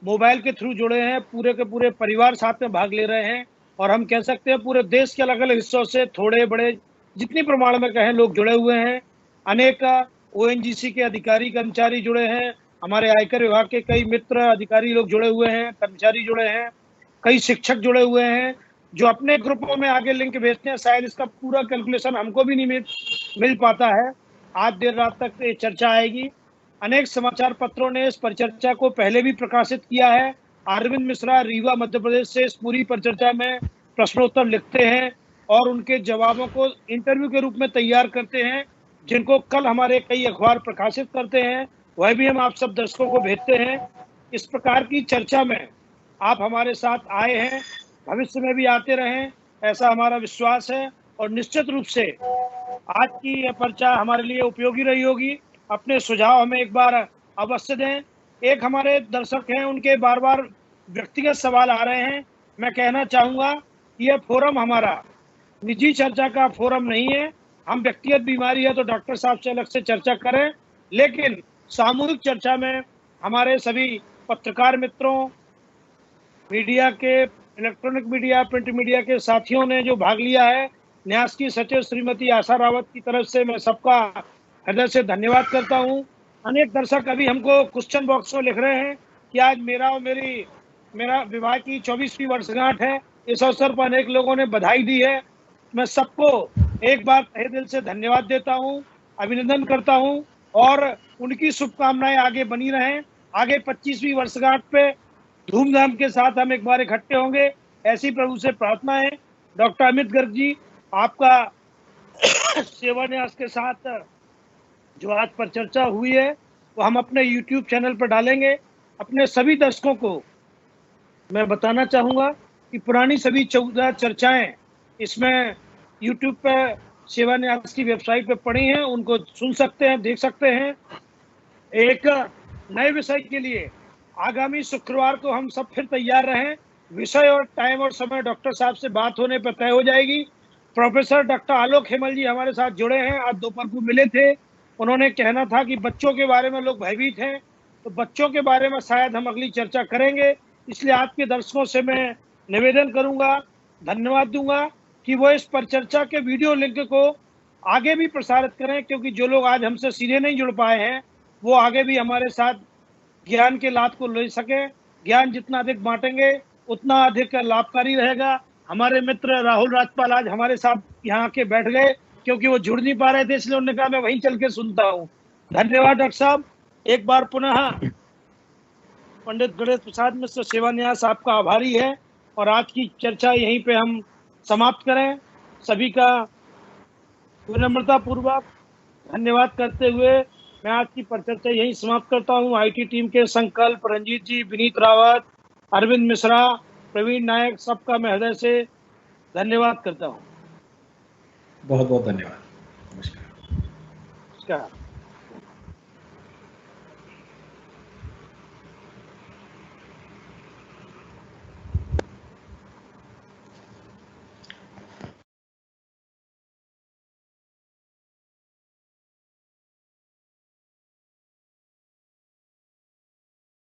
मोबाइल के थ्रू जुड़े हैं। पूरे के पूरे परिवार साथ में भाग ले रहे हैं, और हम कह सकते हैं पूरे देश के अलग अलग हिस्सों से थोड़े बड़े जितनी प्रमाण में कहें लोग जुड़े हुए हैं। अनेक ओएनजीसी के अधिकारी कर्मचारी जुड़े हैं, हमारे आयकर विभाग के कई मित्र अधिकारी लोग जुड़े हुए हैं, कर्मचारी जुड़े हैं, कई शिक्षक जुड़े हुए हैं जो अपने ग्रुपों में आगे लिंक भेजते हैं। शायद इसका पूरा कैलकुलेशन हमको भी नहीं मिल पाता है। आज देर रात तक ये चर्चा आएगी। अनेक समाचार पत्रों ने इस परिचर्चा को पहले भी प्रकाशित किया है। अरविंद मिश्रा रीवा मध्य प्रदेश से इस पूरी परिचर्चा में प्रश्नोत्तर लिखते हैं और उनके जवाबों को इंटरव्यू के रूप में तैयार करते हैं, जिनको कल हमारे कई अखबार प्रकाशित करते हैं, वह भी हम आप सब दर्शकों को भेजते हैं। इस प्रकार की चर्चा में आप हमारे साथ आए हैं, भविष्य में भी आते रहें, ऐसा हमारा विश्वास है। और निश्चित रूप से आज की यह चर्चा हमारे लिए उपयोगी रही होगी। अपने सुझाव हमें एक बार अवश्य दें। एक हमारे दर्शक हैं, उनके बार बार व्यक्तिगत सवाल आ रहे हैं। मैं कहना चाहूंगा कि यह फोरम हमारा निजी चर्चा का फोरम नहीं है। हम व्यक्तिगत बीमारी है तो डॉक्टर साहब से अलग से चर्चा करें, लेकिन सामूहिक चर्चा में हमारे सभी पत्रकार मित्रों, मीडिया के, इलेक्ट्रॉनिक मीडिया, प्रिंट मीडिया के साथियों ने जो भाग लिया है, न्यास की सचिव श्रीमती आशा रावत की तरफ से मैं सबका हृदय से धन्यवाद करता हूं। अनेक दर्शक अभी हमको क्वेश्चन बॉक्स में लिख रहे हैं कि आज मेरा और मेरा विवाह की 24वीं वर्षगांठ है। इस अवसर पर अनेक लोगों ने बधाई दी है। मैं सबको एक बार तहे दिल से धन्यवाद देता हूं, अभिनंदन करता हूं और उनकी शुभकामनाएं आगे बनी रहें। आगे 25वीं वर्षगांठ पे धूमधाम के साथ हम एक बार इकट्ठे होंगे, ऐसी प्रभु से प्रार्थना है। डॉक्टर अमित गर्ग जी, आपका सेवा न्यास के साथ जो आज पर चर्चा हुई है वो हम अपने YouTube चैनल पर डालेंगे। अपने सभी दर्शकों को मैं बताना चाहूंगा कि पुरानी सभी 14 चर्चाएं इसमें YouTube पर सेवा न्यास की वेबसाइट पर पड़ी हैं, उनको सुन सकते हैं, देख सकते हैं। एक नए विषय के लिए आगामी शुक्रवार को हम सब फिर तैयार रहें। विषय और टाइम और समय डॉक्टर साहब से बात होने पर तय हो जाएगी। प्रोफेसर डॉक्टर आलोक हेमल जी हमारे साथ जुड़े हैं, आज दोपहर को मिले थे। उन्होंने कहना था कि बच्चों के बारे में लोग भयभीत हैं, तो बच्चों के बारे में शायद हम अगली चर्चा करेंगे। इसलिए आपके दर्शकों से मैं निवेदन करूंगा, धन्यवाद दूंगा कि वो इस परिचर्चा के वीडियो लिंक को आगे भी प्रसारित करें, क्योंकि जो लोग आज हमसे सीधे नहीं जुड़ पाए हैं वो आगे भी हमारे साथ ज्ञान के लाभ को ले सके। ज्ञान जितना अधिक बांटेंगे उतना अधिक लाभकारी रहेगा। हमारे मित्र राहुल राजपाल आज हमारे साथ यहाँ के बैठ गए, क्योंकि वो जुड़ नहीं पा रहे थे, इसलिए उन्होंने कहा मैं वहीं चल के सुनता हूँ। धन्यवाद डॉक्टर साहब। एक बार पुनः पंडित गणेश प्रसाद मिश्र सेवा न्यास आपका आभारी है और आज की चर्चा यहीं पे हम समाप्त करें। सभी का विनम्रता पूर्वक धन्यवाद करते हुए मैं आज की परिचर्चा यहीं समाप्त करता हूं। आईटी टीम के संकल्प, रंजीत जी, विनीत रावत, अरविंद मिश्रा, प्रवीण नायक, सबका मैं हृदय से धन्यवाद करता हूं। बहुत बहुत धन्यवाद। नमस्कार। नमस्कार।